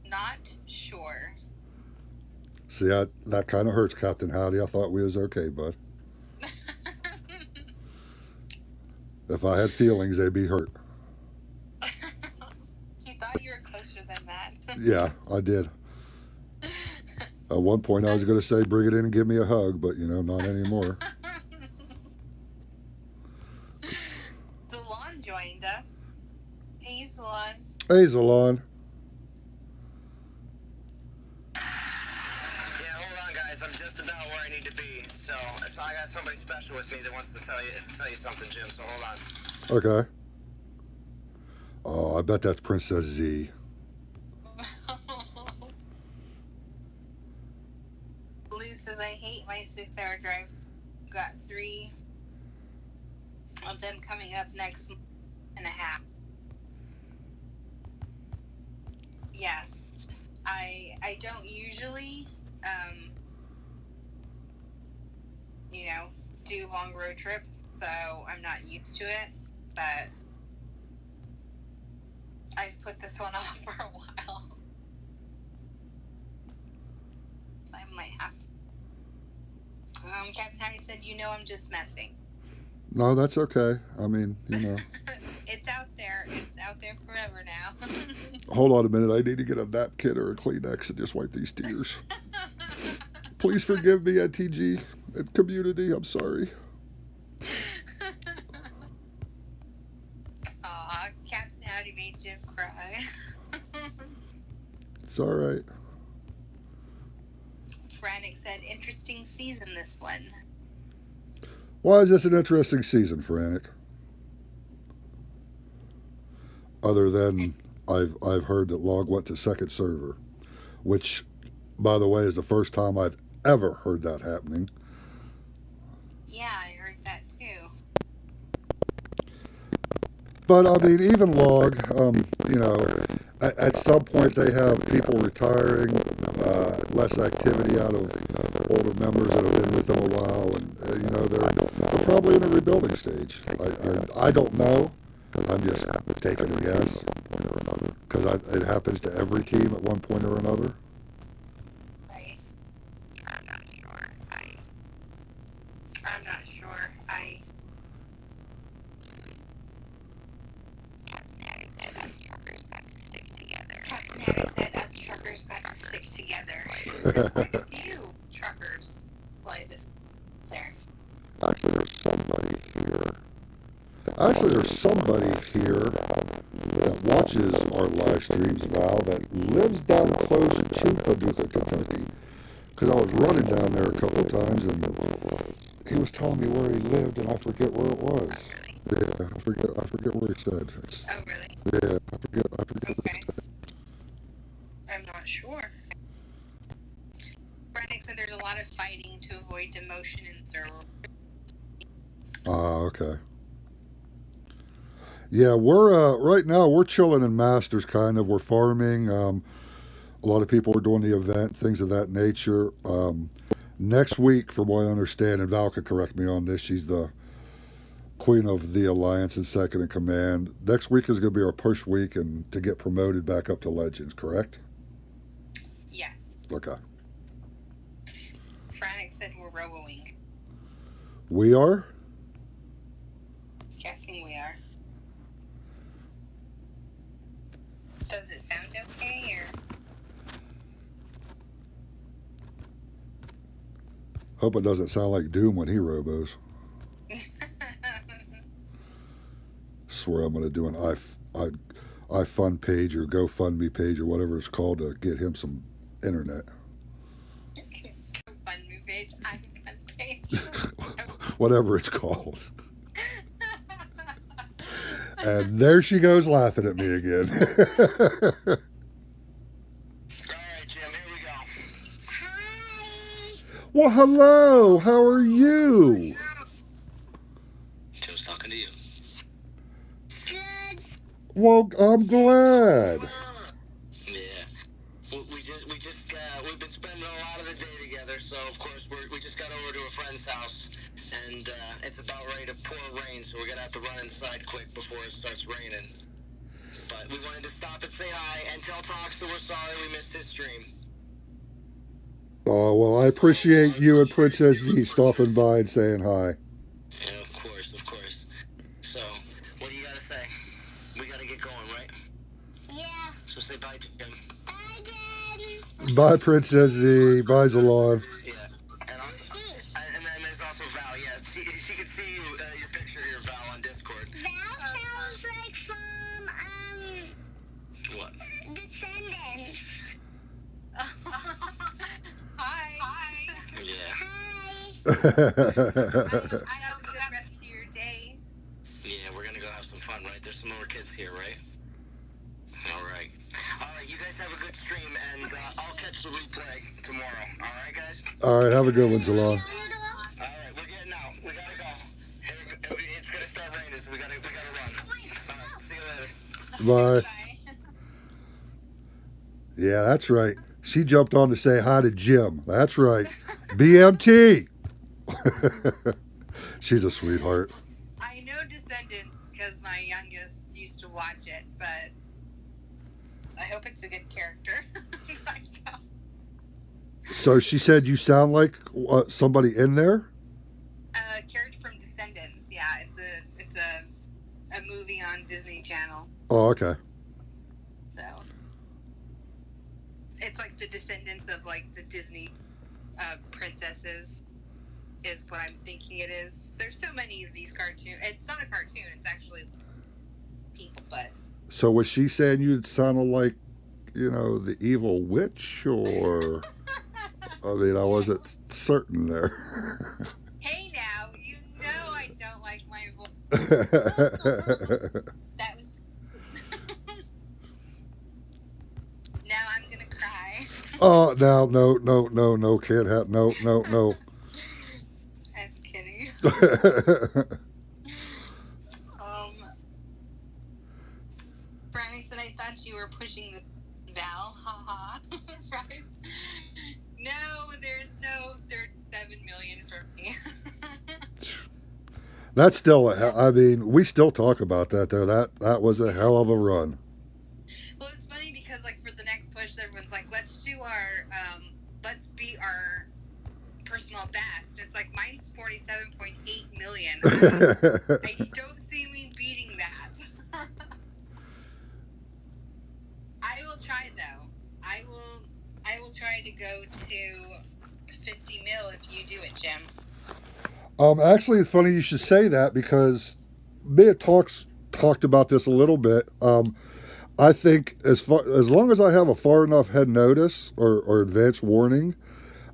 Not sure. See, that kind of hurts, Captain Howdy. I thought we was okay, bud. If I had feelings, they'd be hurt. You thought you were closer than that. Yeah, I did. At one point, I was going to say, "Bring it in and give me a hug," but, not anymore. Zalon joined us. Hey, Zalon. Hey, Zalon. Yeah, hold on, guys. I'm just about where I need to be. So if I got somebody special with me that wants to tell you something, Jim. So hold on. Okay. Oh, I bet that's Princess Z. Lou says, "I hate my 6-hour drives. Got 3 of them coming up next month and a half." Yes. I don't usually you know, do long road trips, so I'm not used to it. But I've put this one off for a while. So I might have to. Captain Harry said, "You know, I'm just messing." No, that's okay. I mean, you know. It's out there. It's out there forever now. Hold on a minute. I need to get a napkin or a Kleenex and just wipe these tears. Please forgive me, NTG and community. I'm sorry. Aw, Captain Howdy made Jim cry. It's all right. Frantic said, "Interesting season, this one." Why is this an interesting season, Frantic? Other than I've heard that Log went to second server, which, by the way, is the first time I've ever heard that happening. Yeah, I heard that too. But I mean, even Log, you know, at some point they have people retiring, less activity out of older members that have been with them a while, and you know they're probably in a rebuilding stage. I don't know. I'm just taking a guess because it happens to every team at one point or another. Right. I'm not sure. I'm not sure. Captain Harry said us truckers got to stick together. Captain Harry said us truckers got to stick together. There's quite a few truckers play this there. Actually, there's somebody here that watches our live streams, Val, that lives down close to Paducah, Kentucky. Because I was running down there a couple of times, and he was telling me where he lived, and I forget where it was. Oh, really? Yeah, I forget where he said. Oh, really? Yeah, I forget Okay. where he said. I'm not sure. Brennick said there's a lot of fighting to avoid demotion in server. Okay. Yeah, we're right now we're chilling in Masters, kind of. We're farming. A lot of people are doing the event, things of that nature. Next week, from what I understand, and Val could correct me on this, she's the queen of the alliance and second in command. Next week is going to be our push week and to get promoted back up to legends, correct? Yes. Okay. Frantic said we're roboing. We are? Guessing we are. Does it sound okay, or? Hope it doesn't sound like Doom when he robos. Swear I'm going to do an iFund page or GoFundMe page or whatever it's called to get him some internet. GoFundMe page, iFund page. Whatever it's called. And there she goes laughing at me again. Alright, Jim, here we go. Hi! Well, hello. How are you? Joe's talking to you. Good. Well, I'm glad. Yeah. We've been spending a lot of the day together, so of course we just got over to a friend's house, and it's about ready to pour rain, so we're gonna have to run inside quick before it starts raining. But we wanted to stop and say hi and tell Tox that we're sorry we missed his stream. Oh, well, I appreciate you and Princess Z stopping by and saying hi. Yeah, of course, of course. So, what do you gotta say? We gotta get going, right? Yeah. So say bye to Jim. Bye, Jim. Bye, Princess Z. Bye, Zalon. Yeah. And then there's also Val. Yeah, she can see you, your picture here, Val, on Discord. Val sounds like from what? Descendants. Hi. Yeah. I hope you have the rest of your day. Yeah, we're gonna go have some fun, right? There's some more kids here, right? Alright. Alright, you guys have a good stream, and I'll catch the replay tomorrow. Alright, guys? All right, have a good one, Zalon. Alright, we're getting out. We gotta go. It's gonna start raining, so we gotta run. Alright, see you later. Bye. Bye. Yeah, that's right. She jumped on to say hi to Jim. That's right. BMT. She's a sweetheart. I know Descendants because my youngest used to watch it, but I hope it's a good character. Myself. So she said you sound like somebody in there? Character from Descendants. Yeah, it's a movie on Disney Channel. Oh, okay. So it's like the descendants of like the Disney princesses is what I'm thinking it is. There's so many of these cartoons. It's not a cartoon. It's actually people, but. So was she saying you sounded like, the evil witch, or? I mean, I wasn't certain there. Hey now, you know I don't like my voice. That was. Now I'm gonna cry. Oh, no, can't have, no. I'm kidding. Brian said I thought you were pushing the Val, haha. Right? No, there's no 37 million for me. That's still, I mean, we still talk about that there. That was a hell of a run. Well, it's funny because, like, for the next push, everyone's like, let's do let's beat our personal best. It's like, mine's 47.8 million. I don't see me beating that. I will try, though. I will try to go to 50 mil if you do it, Jim. Actually, it's funny you should say that because me and talked about this a little bit. I think as long as I have a far enough head notice or advance warning,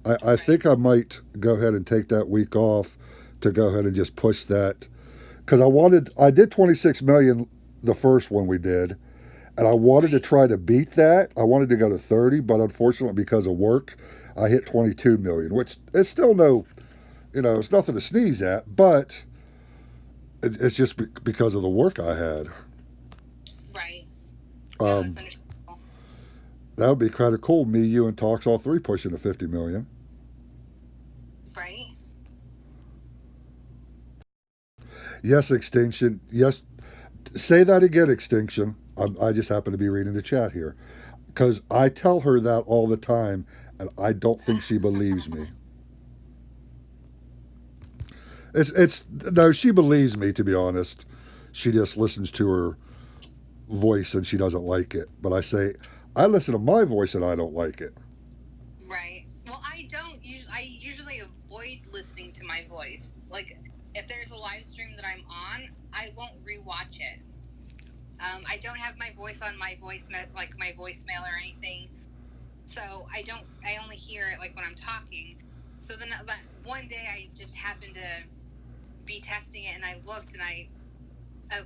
I think I might go ahead and take that week off to go ahead and just push that, because I did 26 million the first one we did, and I wanted to try to beat that. I wanted to go to 30, but unfortunately because of work, I hit 22 million, which is still it's nothing to sneeze at, but it's just because of the work I had. Right. Yeah, that's understandable. That would be kind of cool. Me, you, and Talks, all three pushing to 50 million. Right. Yes, Extinction. Yes. Say that again, Extinction. I just happen to be reading the chat here. Because I tell her that all the time, and I don't think she believes me. No, she believes me, to be honest. She just listens to her voice and she doesn't like it. But I say, I listen to my voice and I don't like it. Right. Well, I usually avoid listening to my voice. Like, if there's a live stream that I'm on, I won't rewatch it. I don't have my voice on my my voicemail or anything. So I only hear it like when I'm talking. So then that one day I just happened to be testing it and I looked and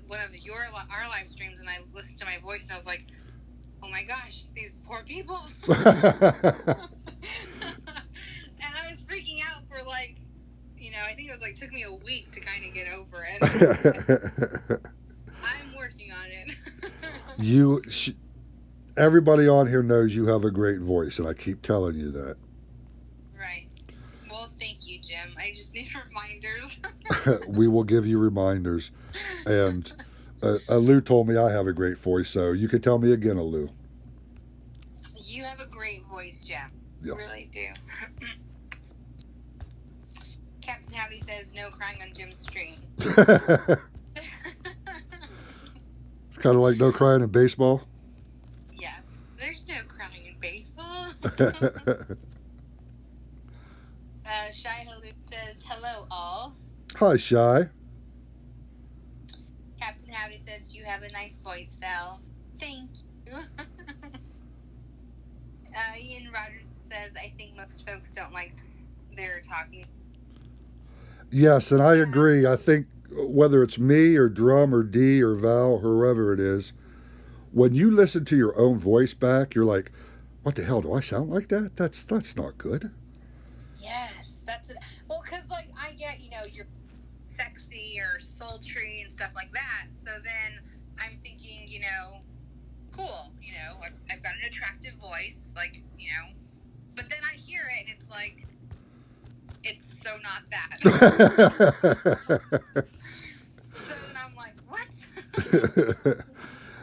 one of our live streams, and I listened to my voice and I was like, oh my gosh, these poor people. And I was freaking out for I think it was took me a week to kind of get over it. I'm working on it. Everybody on here knows you have a great voice, and I keep telling you that. Right. Well, thank you, Jim. I just need reminders. We will give you reminders. And Lou told me I have a great voice, so you can tell me again, Lou. You have a great voice, Jim. Yeah. You really do. Captain Howdy says no crying on Jim's stream. It's kind of like no crying in baseball. Yes. There's no crying in baseball. Shy Haluk says, hello, all. Hi, Shy. Captain Howdy says, you have a nice voice, Val. Thank you. Ian Rogers says, I think most folks don't like their talking. Yes, and I agree. I think whether it's me or Drum or D or Val, whoever it is, when you listen to your own voice back, you're like, what the hell, do I sound like that? That's not good. Yes, that's it. Well, because I get, you're sexy or sultry and stuff like that. So then I'm thinking, cool, you know, I've got an attractive voice, like, you know. But then I hear it, and it's like, it's so not that. So then I'm like, what?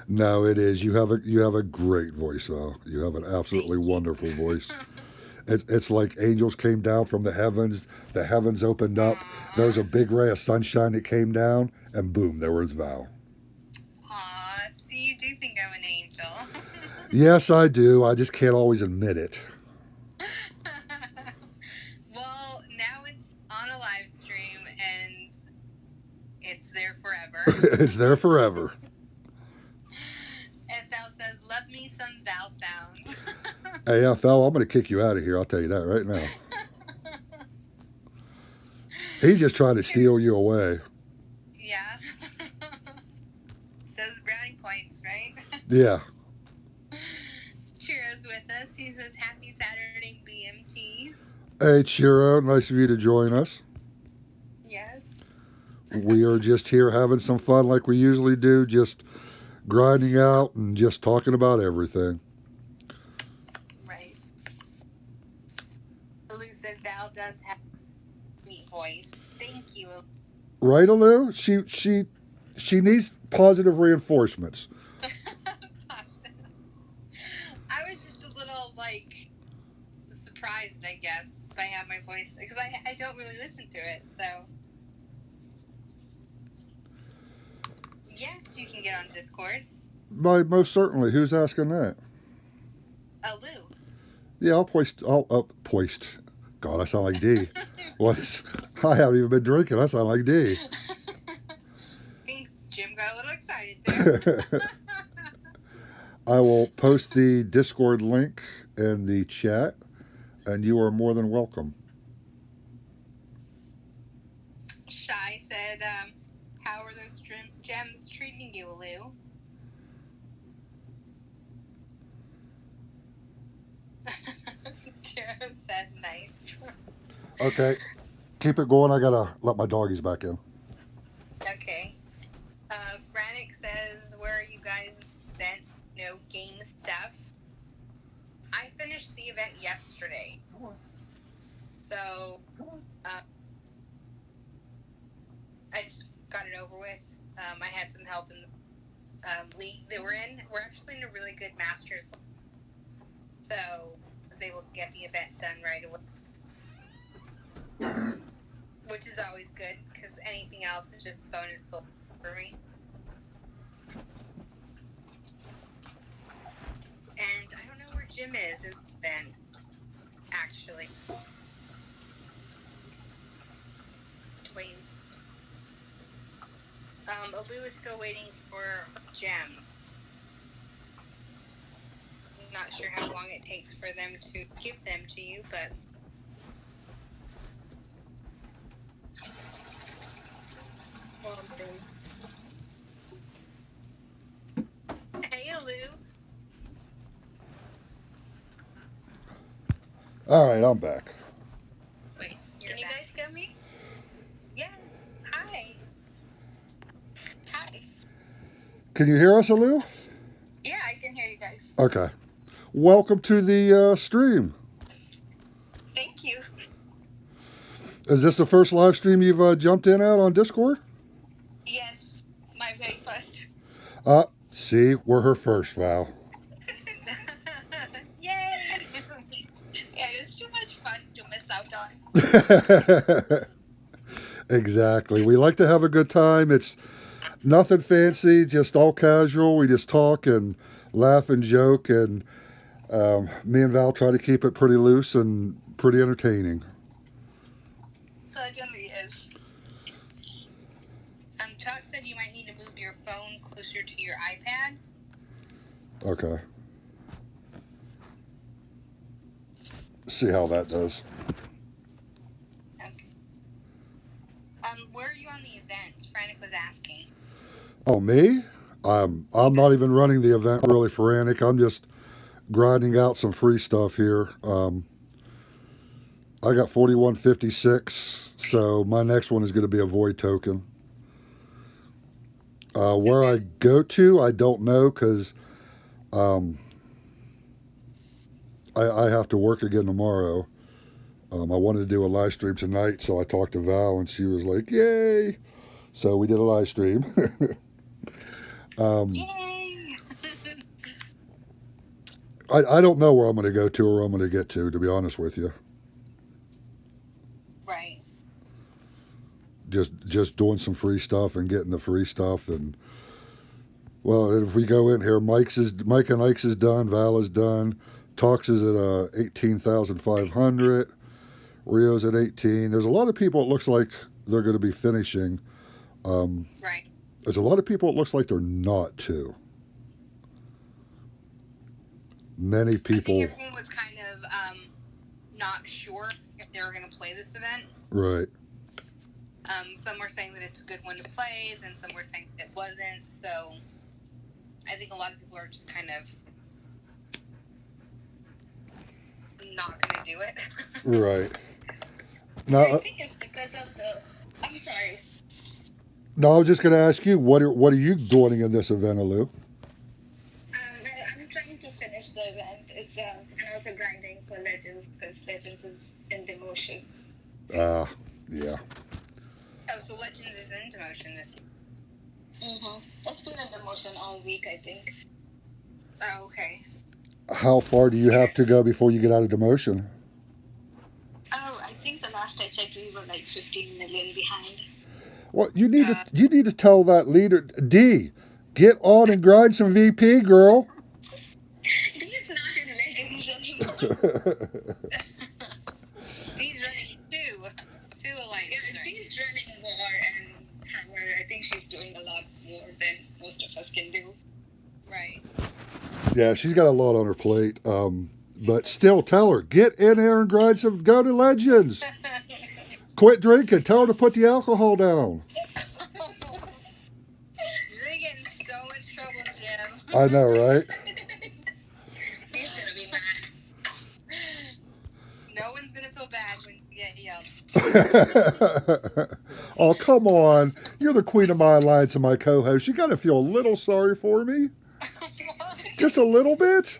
No, it is. You have a great voice, Val. You have an absolutely wonderful voice. It's like angels came down from the heavens opened up. There was a big ray of sunshine that came down, and boom, there was Val. Aw, see, you do think I'm an angel. Yes, I do. I just can't always admit it. Well, now it's on a live stream, and it's there forever. It's there forever. And Val says, love me some Val sounds. Hey, Val, I'm going to kick you out of here. I'll tell you that right now. He's just trying to steal you away. Yeah. Those brownie points, right? Yeah. Chiro's with us. He says, happy Saturday, BMT. Hey, Chiro, nice of you to join us. Yes. We are just here having some fun like we usually do, just grinding out and just talking about everything. Right. Lou said Val does have a sweet voice. Thank you. Right, Alou? She needs positive reinforcements. I was just a little, like, surprised, I guess, by how my voice, because I don't really listen to it, so. Yes, you can get on Discord. Most certainly. Who's asking that? Lou. Yeah, I'll poist. God, I sound like D. I haven't even been drinking. I sound like D. I think Jim got a little excited there. I will post the Discord link in the chat, and you are more than welcome. Shy said, how are those gems treating you, Lou? Jero said nice. Okay, keep it going. I gotta let my doggies back in. Okay. Frantic says, where are you guys at the event? No game stuff. I finished the event yesterday. So, I just got it over with. I had some help in the league that we're in. We're actually in a really good Masters league. So, I was able to get the event done right away. Which is always good, because anything else is just bonus for me. And I don't know where Jim is in the event, actually. Wait. Alu is still waiting for her gem. I'm not sure how long it takes for them to give them to you, but we'll see. Hey, Alu. All right, I'm back. Wait, can you guys hear me? Yes. Hi. Hi. Can you hear us, Alou? Yeah, I can hear you guys. Okay. Welcome to the stream. Thank you. Is this the first live stream you've jumped in at on Discord? Yes, my very first. See, we're her first, Val. Yay! Yeah, it was too much fun to miss out on. Exactly. We like to have a good time. It's nothing fancy, just all casual. We just talk and laugh and joke, and me and Val try to keep it pretty loose and pretty entertaining. Certainly is. Chuck said you might need to move your phone closer to your iPad. Okay. See how that does. Okay. Where are you on the events? Frantic was asking. Oh, me? I'm not even running the event really, Frantic. I'm just grinding out some free stuff here. I got 4156, so my next one is going to be a void token. Where I go to, I don't know, because Um, I have to work again tomorrow. I wanted to do a live stream tonight, so I talked to Val, and she was like, "Yay!" So we did a live stream. Yay! I don't know where I'm going to go to or where I'm going to get to be honest with you. Right. Just doing some free stuff and getting the free stuff. And well, if we go in here, Mike and Ike's is done, Val is done, Talks is at 18,500, Rio's at 18. There's a lot of people. It looks like they're going to be finishing. Right. There's a lot of people. It looks like they're not too. Many people. I think everyone was kind of not sure if they were going to play this event. Right. Some were saying that it's a good one to play, then some were saying it wasn't. So I think a lot of people are just kind of not going to do it. Right. Now, I think it's because of the. I'm sorry. No, I was just going to ask you, what are you doing in this event, Alou? I'm trying to finish the event. It's and also grinding for Legends because Legends is in demotion. Yeah. Oh, so Legends is in demotion this year. Mm-hmm. It's been in demotion all week, I think. Oh, okay. How far do you have to go before you get out of demotion? Oh, I think the last I checked, we were like 15 million behind. Well, you need to tell that leader, D, get on and grind some VP, girl. D is not in Legends anymore. D's running two alliances. Yeah, D's running War and Hammer. I think she's doing a lot more than most of us can do. Right. Yeah, she's got a lot on her plate. But still, tell her, get in there and grind some, go to Legends. Quit drinking. Tell her to put the alcohol down. You're going to get in so much trouble, Jim. I know, right? He's going to be mad. No one's going to feel bad when you get yelled. Oh, come on. You're the queen of my alliance and my co-host. You got to feel a little sorry for me. Just a little bit?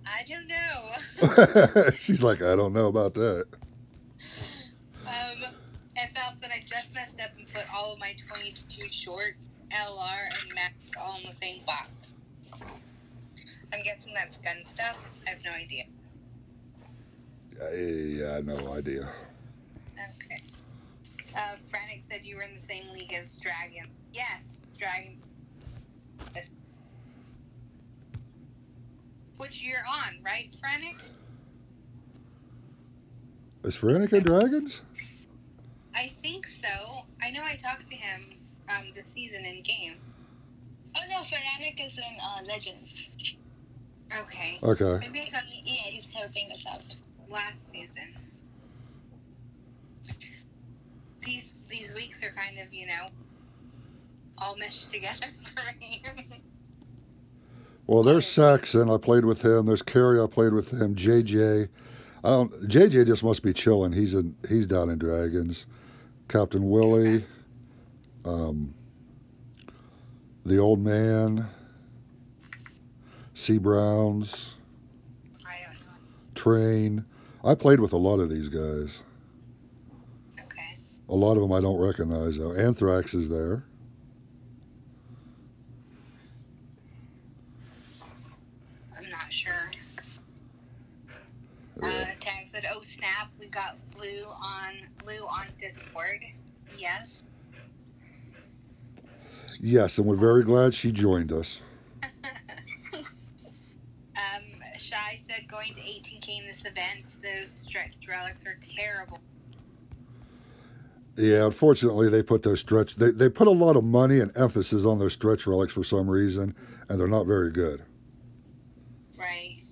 I don't know. She's like, I don't know about that. FL said I just messed up and put all of my 22 shorts, LR, and Max all in the same box. I'm guessing that's gun stuff. I have no idea. Yeah, no idea. Okay. Frantic said you were in the same league as Dragon. Yes, Dragons. Which you're on, right, Frantic? Is Frantic in Dragons? I think so. I know I talked to him this season in game. Oh no, Frantic is in Legends. Okay. Okay. Maybe I thought he's helping us out last season. These weeks are kind of, all meshed together for me. Well, there's Saxon. I played with him. There's Kerry. I played with him. JJ. JJ just must be chilling. He's down in Dragons. Captain Willie. The Old Man. C. Browns. I don't know. Train. I played with a lot of these guys. Okay. A lot of them I don't recognize, though. Anthrax is there. I'm not sure. Tag said, "Oh snap, we got Blue on Discord." Yes. Yes, and we're very glad she joined us. Shy said, "Going to 18K in this event. Those stretched relics are terrible." Yeah, unfortunately, they put those they put a lot of money and emphasis on those stretch relics for some reason, and they're not very good. Right.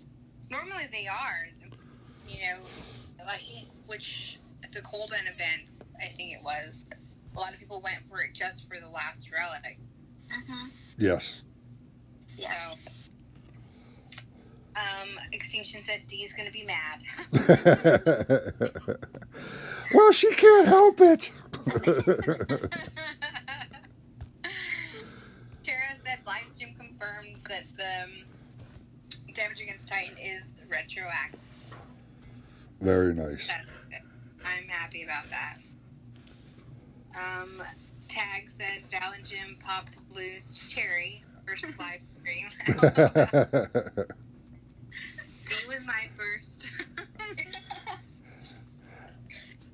Normally they are. Like which the Colden event, I think it was. A lot of people went for it just for the last relic. Mm-hmm. Yes. Yeah. So, Extinction said Dee's gonna be mad. Well, she can't help it. Tara said livestream confirmed that retroactive. Very nice. That's good. I'm happy about that. Tag said Val and Jim popped Blue's cherry first live stream. D was my first.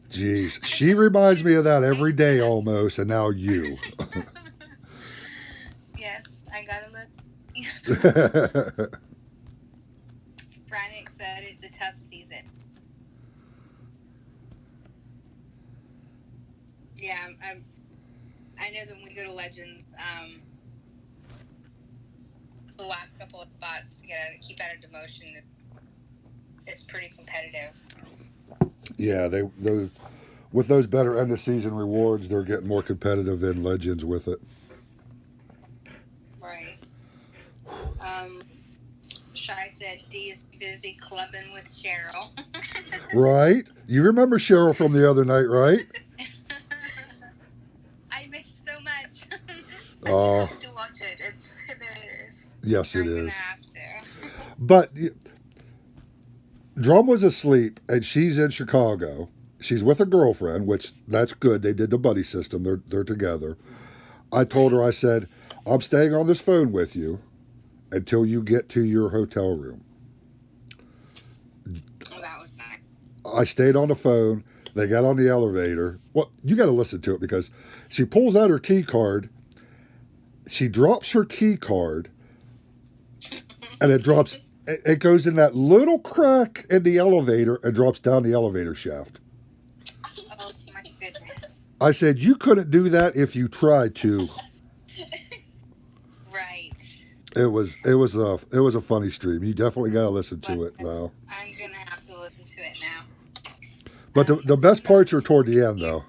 Jeez, she reminds me of that every day almost, and now you. Yes, I gotta look. Brannick said it's a tough season. Yeah, I know that when we go to Legends, the last couple of spots to keep out of demotion, it's pretty competitive. Yeah, those with those better end of season rewards, they're getting more competitive in Legends with it. Right. Shy said D is busy clubbing with Cheryl. Right? You remember Cheryl from the other night, right? I missed so much. Oh, have to watch it. It's hilarious. yes, it I'm is. gonna have to. But Drum was asleep, and she's in Chicago. She's with a girlfriend, which that's good. They did the buddy system. They're together. I told her, I said, I'm staying on this phone with you until you get to your hotel room. Oh, that was nice. I stayed on the phone. They got on the elevator. Well, you got to listen to it because she pulls out her key card. She drops her key card, and it drops. It goes in that little crack in the elevator and drops down the elevator shaft. Oh my goodness. I said, you couldn't do that if you tried to. Right. It was a funny stream. You definitely got to listen to it, Val. I'm gonna have to listen to it now. But the best parts are toward the end, though.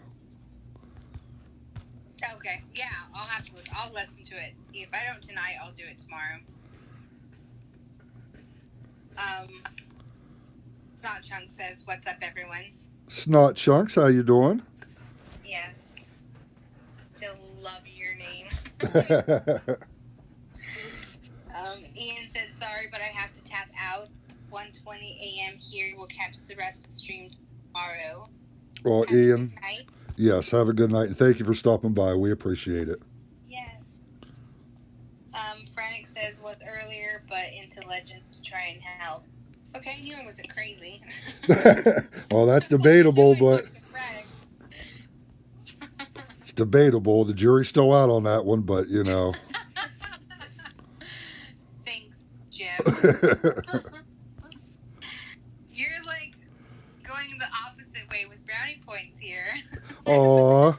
Okay. Yeah, I'll have to listen. I'll listen to it. If I don't tonight, I'll do it tomorrow. Snot Chunk says, "What's up, everyone?" Snot Chunks, how you doing? Yes. Still love your name. Ian said, "Sorry, but I have to tap out. 1:20 a.m. here. We'll catch the rest of the stream tomorrow." Well, Have Ian, a good night. yes, have a good night, and thank you for stopping by. We appreciate it. Yes. Frantic says, "Was earlier, but into Legends to try and help." Okay, I knew I wasn't crazy. Well, that's debatable, but it's debatable. The jury's still out on that one, but you know. Thanks, Jim. You're like going the opposite way with brownie points here. Aw.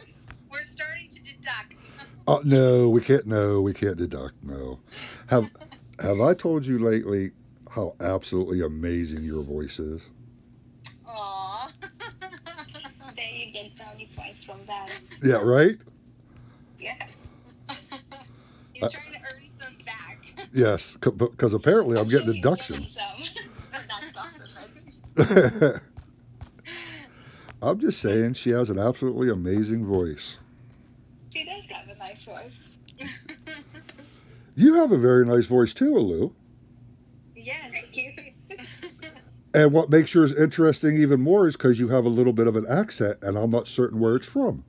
We're starting to deduct. No, we can't. No, we can't deduct. No. Have I told you lately how absolutely amazing your voice is? Aww. There you get brownie points from that. Yeah, right? Yeah. He's trying to earn some back. Yes, because apparently I'm getting deduction. That's not perfect. I'm just saying she has an absolutely amazing voice. She does have a nice voice. You have a very nice voice too, Alu. Yeah, Thank you. And what makes yours interesting even more is because you have a little bit of an accent, and I'm not certain where it's from.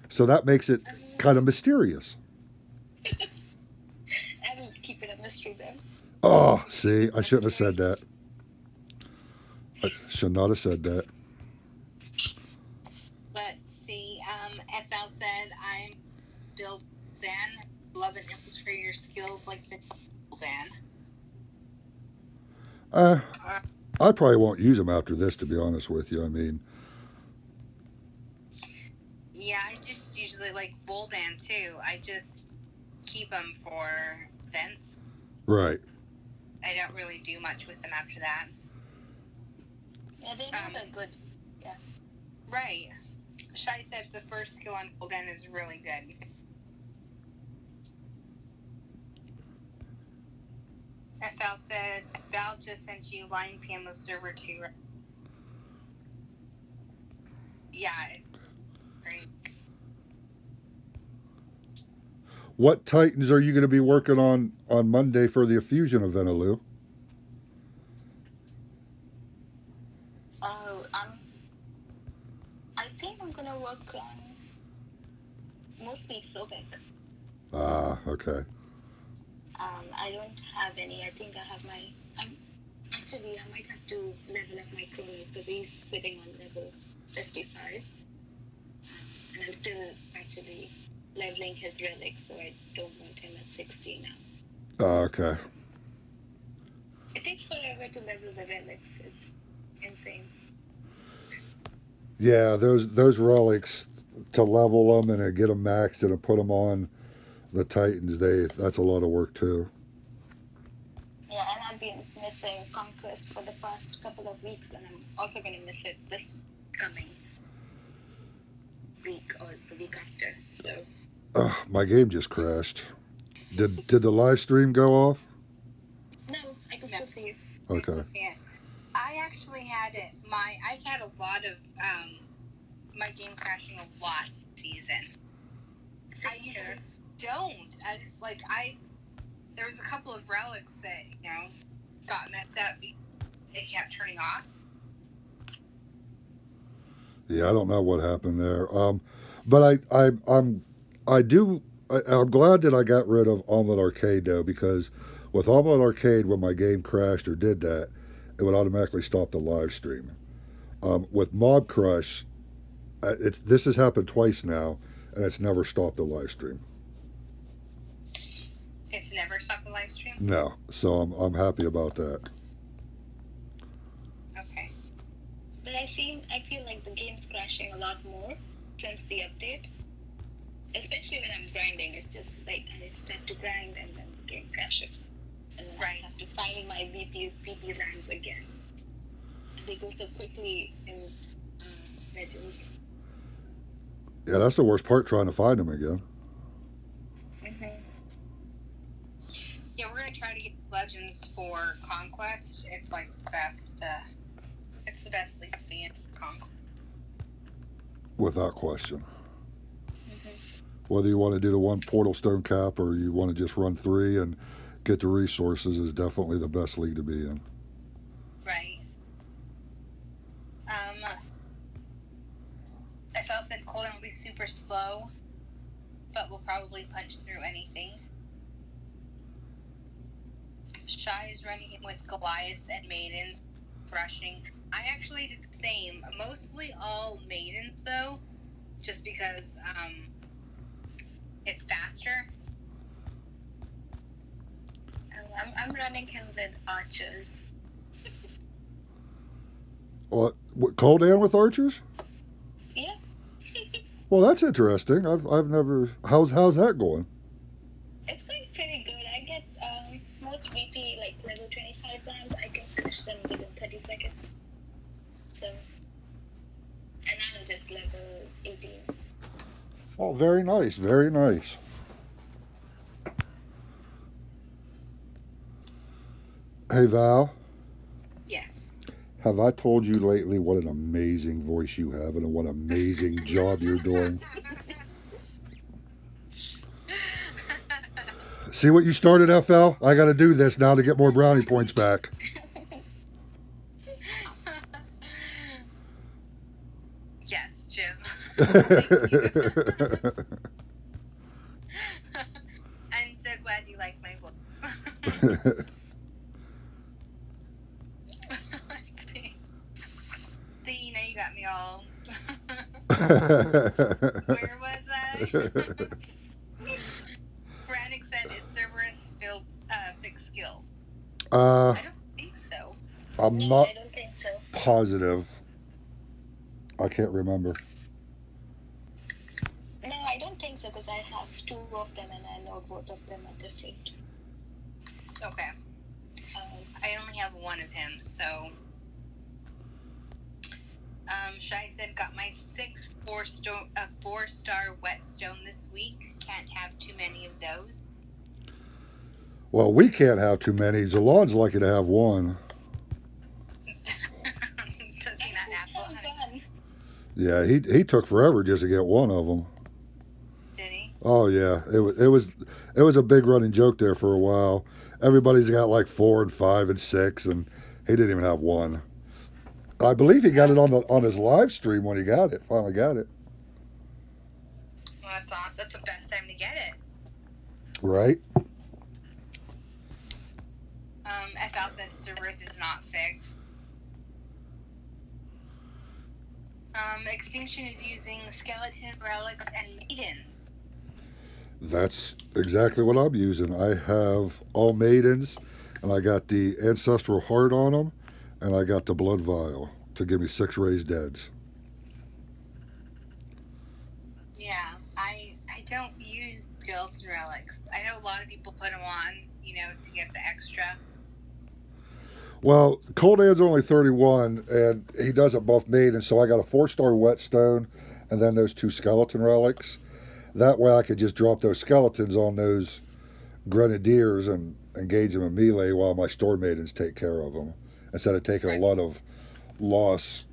So that makes it kind of mysterious. I'll keep it a mystery then. Oh, see, I shouldn't have said that. I should not have said that. Let's see. FL said, "I'm Bill Dan. Love and infiltrate your skills like the Dan." I probably won't use them after this, to be honest with you. I mean, Yeah, I just usually like Voldan too. I just keep them for events. right. I don't really do much with them after that. Yeah, they know they're good. Right. Shai said the first skill on Voldan is really good. FL said, "Val just sent you line PM of server 2. Yeah. Great. What Titans are you going to be working on Monday for the Fusion event, Alu? mostly Sobek. Ah, okay. I don't have any. I think I have my. Actually, I might have to level up my Chronos because he's sitting on level 55. And I'm still actually leveling his relics, so I don't want him at 60 now. Ah, okay. It takes forever to level the relics. It's insane. Yeah, those relics, to level them and to get them maxed and to put them on the Titans, that's a lot of work too. Yeah, and I've been missing Conquest for the past couple of weeks, and I'm also going to miss it this coming week or the week after. So. My game just crashed. Did the live stream go off? No, I can still see you. Okay. I actually had it. I've had a lot of my game crashing a lot this season. I usually don't. There was a couple of relics that got messed up. They kept turning off. Yeah, I don't know what happened there. But I'm glad that I got rid of Omelet Arcade though, because with Omelet Arcade, when my game crashed or did that, it would automatically stop the live stream. With Mob Crush, this has happened twice now, and it's never stopped the live stream. It's never stopped the live stream? No, so I'm happy about that. Okay. But I feel like the game's crashing a lot more since the update. Especially when I'm grinding, it's just like I start to grind and then the game crashes. And then I have to find my VP lands again. And they go so quickly in Legends. Yeah, that's the worst part, trying to find them again. Yeah, we're going to try to get Legends for Conquest. It's like the best, it's the best league to be in for Conquest. Without question. Whether you want to do the one Portal Stone cap or you want to just run 3 and get the resources is definitely the best league to be in. Right. FL said cooldown will be super slow, but we'll probably punch through anything. Shy is running in with Goliaths and Maidens, rushing. I actually did the same. Mostly all Maidens, though, just because it's faster. I'm running him with archers. What Cooldown with archers? Yeah. Well, that's interesting. I've never. How's that going? It's going pretty good. I get most VP like level 25 lands. I can finish them within 30 seconds. So, and I'm just level 18. Oh, very nice, very nice. Hey Val. Yes. Have I told you lately what an amazing voice you have and what an amazing job you're doing? See what you started, FL? I got to do this now to get more brownie points back. Yes, Jim. I'm so glad you like my voice. See, now you got me all. Where was I? Frantic said, "Is Cerberus fixed skills?" I don't think so. I'm No, not I don't think so. positive. I can't remember. No, I don't think so because I have 2 of them and I know both of them are different. Okay. I only have 1 of him, so. Shai said, got my 6th 4-star whetstone this week. Can't have too many of those. Well, we can't have too many. Zalon's lucky to have 1. Does he not have one? Yeah, he took forever just to get 1 of them. Did he? Oh yeah, it was a big running joke there for a while. Everybody's got like 4 and 5 and 6, and he didn't even have 1. I believe he got it on his live stream when he finally got it. Well, that's awesome. That's a Right? FL said Cerberus is not fixed. Extinction is using skeleton relics and maidens. That's exactly what I'm using. I have all maidens, and I got the ancestral heart on them, and I got the blood vial to give me 6 raised deads. Yeah, I don't use skeleton relics. I know a lot of people put them on, to get the extra. Well, Coldan's only 31, and he doesn't buff maiden, so I got a 4-star whetstone, and then those 2 skeleton relics. That way I could just drop those skeletons on those grenadiers and engage them in melee while my store maidens take care of them, instead of taking a lot of loss.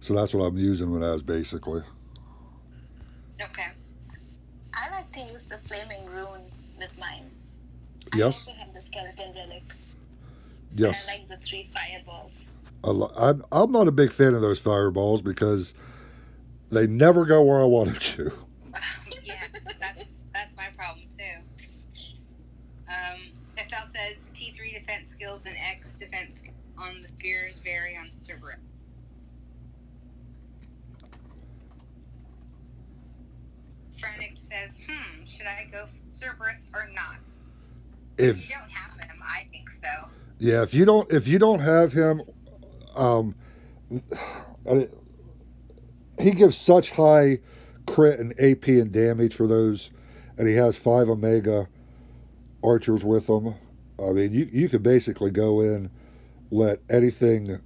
So that's what I'm using with as basically. Okay. I like to use the flaming rune with mine. Yes. I also have the skeleton relic. Yes. And I like the 3 fireballs. I'm not a big fan of those fireballs because they never go where I want them to. Yeah, that's my problem too. FL says T3 defense skills and X defense on the spears vary on Cerberus. Frantic says, should I go for Cerberus or not? If you don't have him, I think so. Yeah, if you don't have him, he gives such high crit and AP and damage for those, and he has 5 Omega archers with him. I mean, you could basically go in, let anything,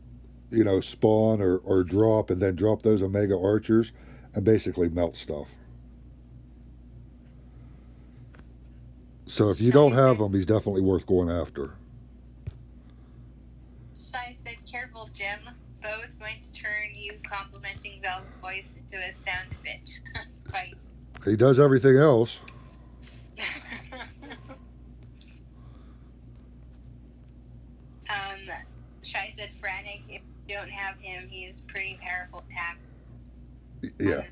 spawn or drop, and then drop those Omega archers, and basically melt stuff. So if you don't have him, he's definitely worth going after. Shai said, careful, Jim. Bo is going to turn you complimenting Val's voice into a sound bit. Fight. He does everything else. Shai said, Frantic, if you don't have him, he is pretty powerful attack. Yeah.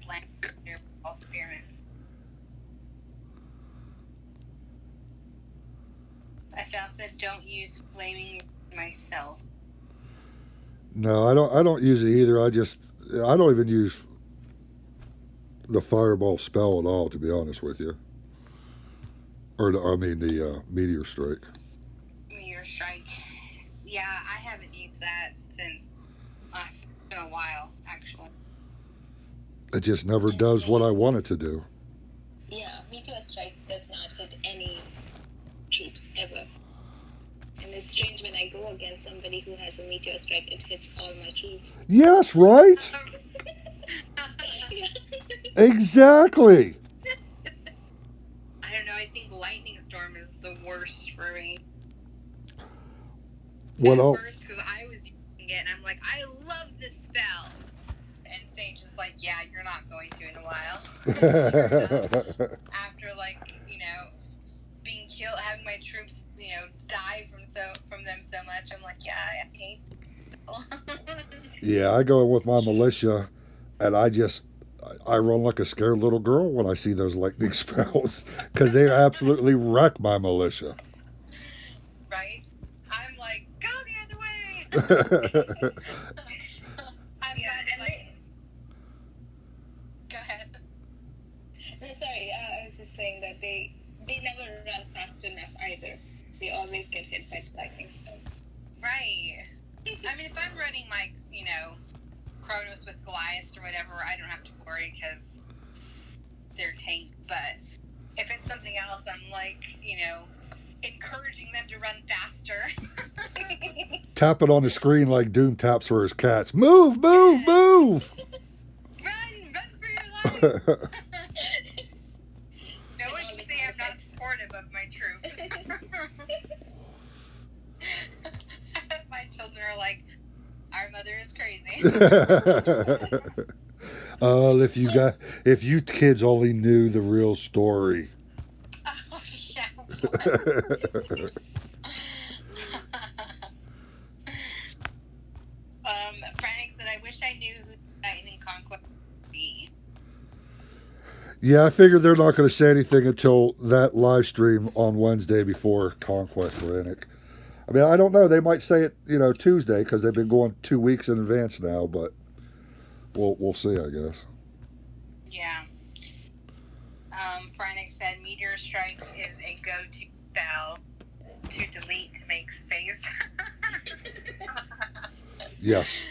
All spearmen. FL said, don't use flaming myself. No, I don't use it either. I don't even use the fireball spell at all, to be honest with you. The meteor strike. Meteor strike. Yeah, I haven't used that since it's been a while, actually. It just never does what I want it to do. Yeah, meteor strike does not hit any troops ever. And it's strange when I go against somebody who has a meteor strike, it hits all my troops. Yes, right? Exactly. I don't know, I think lightning storm is the worst for me. First, because I was using it, and I'm like, I love this spell. And Sage is like, yeah, you're not going to in a while. After, being killed, having my troops, die from them so much, I'm like, yeah, I hate Yeah, I go with my militia, and I run like a scared little girl when I see those lightning spells, because they absolutely wreck my militia. Right? I'm like, go the other way! Go ahead. No, sorry, I was just saying that they never run fast enough either. They always get hit by the lightning spell. Right. I mean, if I'm running Kronos with Goliath or whatever, I don't have to worry because they're tanked. But if it's something else, I'm encouraging them to run faster. Tap it on the screen like Doom taps for his cats. Move, move, move! Run for your life! No one can say I'm not supportive of my troops. My children are like, our mother is crazy. If you kids only knew the real story. Oh, yeah. Frantic said, I wish I knew who the Titan in Conquest would be. Yeah, I figured they're not going to say anything until that live stream on Wednesday before Conquest for Enoch. I mean, I don't know. They might say it, Tuesday because they've been going 2 weeks in advance now, but we'll see, I guess. Yeah. Phrynic said Meteor Strike is a go-to spell to delete to make space. Yes.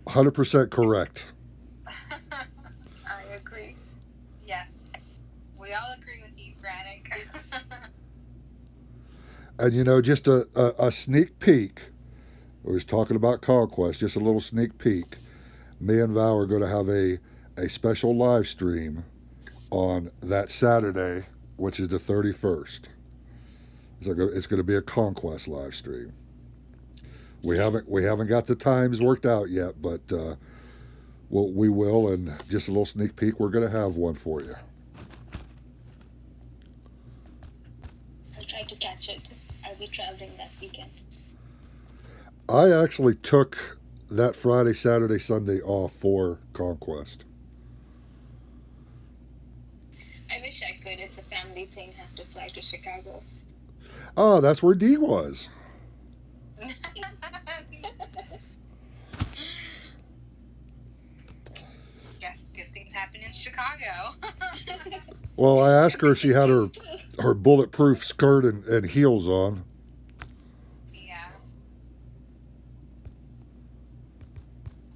100% correct. I agree. Yes. We all agree with you, Phrynic. And just a sneak peek. We was talking about Conquest, just a little sneak peek. Me and Val are going to have a special live stream on that Saturday, which is the 31st. It's going to be a Conquest live stream. We haven't got the times worked out yet, but we will. And just a little sneak peek, we're going to have one for you. I'll try to catch it. I'll be traveling that weekend. I actually took that Friday, Saturday, Sunday off for Conquest. I wish I could. It's a family thing. Have to fly to Chicago. Ah, that's where Dee was. Yes, good things happen in Chicago. Well, I asked her if she had her bulletproof skirt and heels on. Yeah.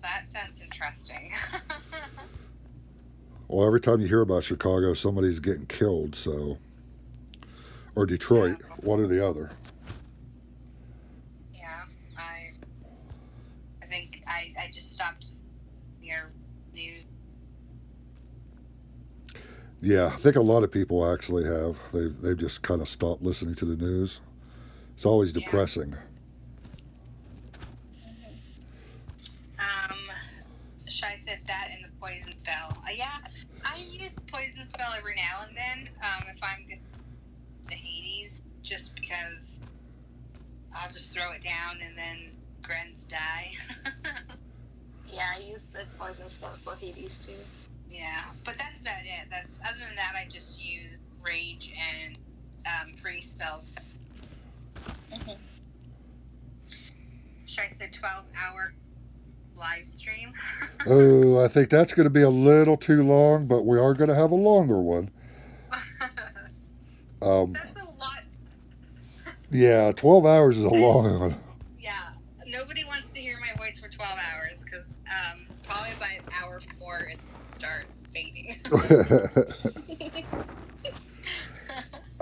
That sounds interesting. Well, every time you hear about Chicago, somebody's getting killed, so. Or Detroit, Yeah. one or the other. Yeah, I think I just stopped your news. Yeah, I think a lot of people actually have. They've just kind of stopped listening to the news. It's always Yeah. depressing. Shai said that in the poison spell. Yeah, I use poison spell every now and then if I'm going to Hades, just because I'll just throw it down and then Grens die. Yeah, I use the poison spell for Hades too. Yeah, but that's about it. Other than that, I just use rage and free spells. Mm-hmm. Shai said 12-hour live stream. Oh, I think that's going to be a little too long, but we are going to have a longer one. That's a lot. Yeah, 12 hours is a long one. Yeah, nobody wants to hear my voice for 12 hours because probably by hour 4 it's start fading.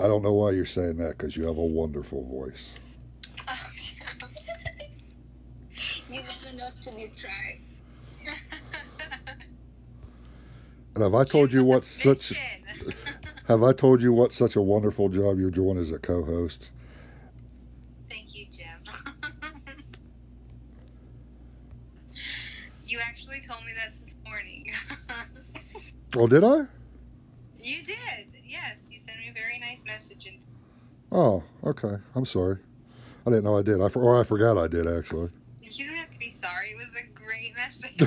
I don't know why you're saying that because you have a wonderful voice. You never know till you try. And have I told you what such a wonderful job you're doing as a co-host? Thank you, Jim. You actually told me that this morning. Oh, did I? You did. Yes, you sent me a very nice message. And Oh, okay. I'm sorry. I didn't know I did. I forgot I did, actually. you don't have to be sorry. It was a great message.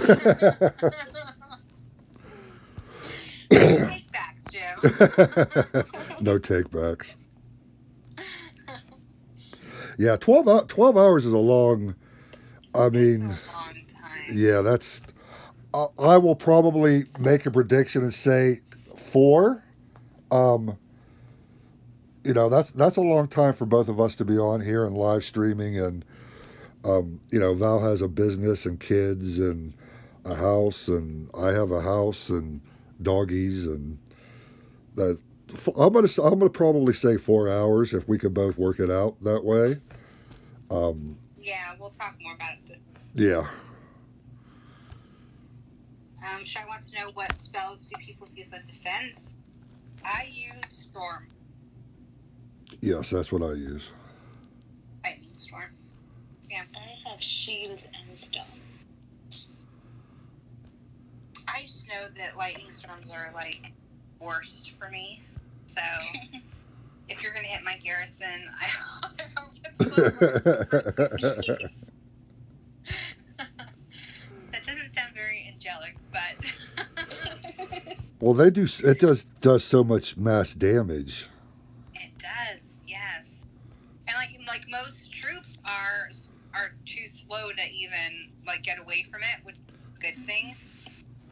No take-backs, Jim. No take-backs. Yeah, 12 hours is a long... I mean... It's a long time. Yeah, that's... I will probably make a prediction and say 4. That's a long time for both of us to be on here and live streaming, and Val has a business and kids and a house, and I have a house and doggies, and that I'm gonna probably say 4 hours if we could both work it out that way. Yeah, we'll talk more about it this. Yeah. Shai wants to know what spells do people use as defense. I use Storm. Yes, that's what I use. Lightning Storm. Yeah. I have shields and storm. I just know that lightning storms are like worst for me. So if you're gonna hit my garrison, I hope it's the worst. That doesn't sound very angelic, but Well, they do. It does so much mass damage. It does, yes. And like most troops are too slow to even like get away from it, which is a good thing.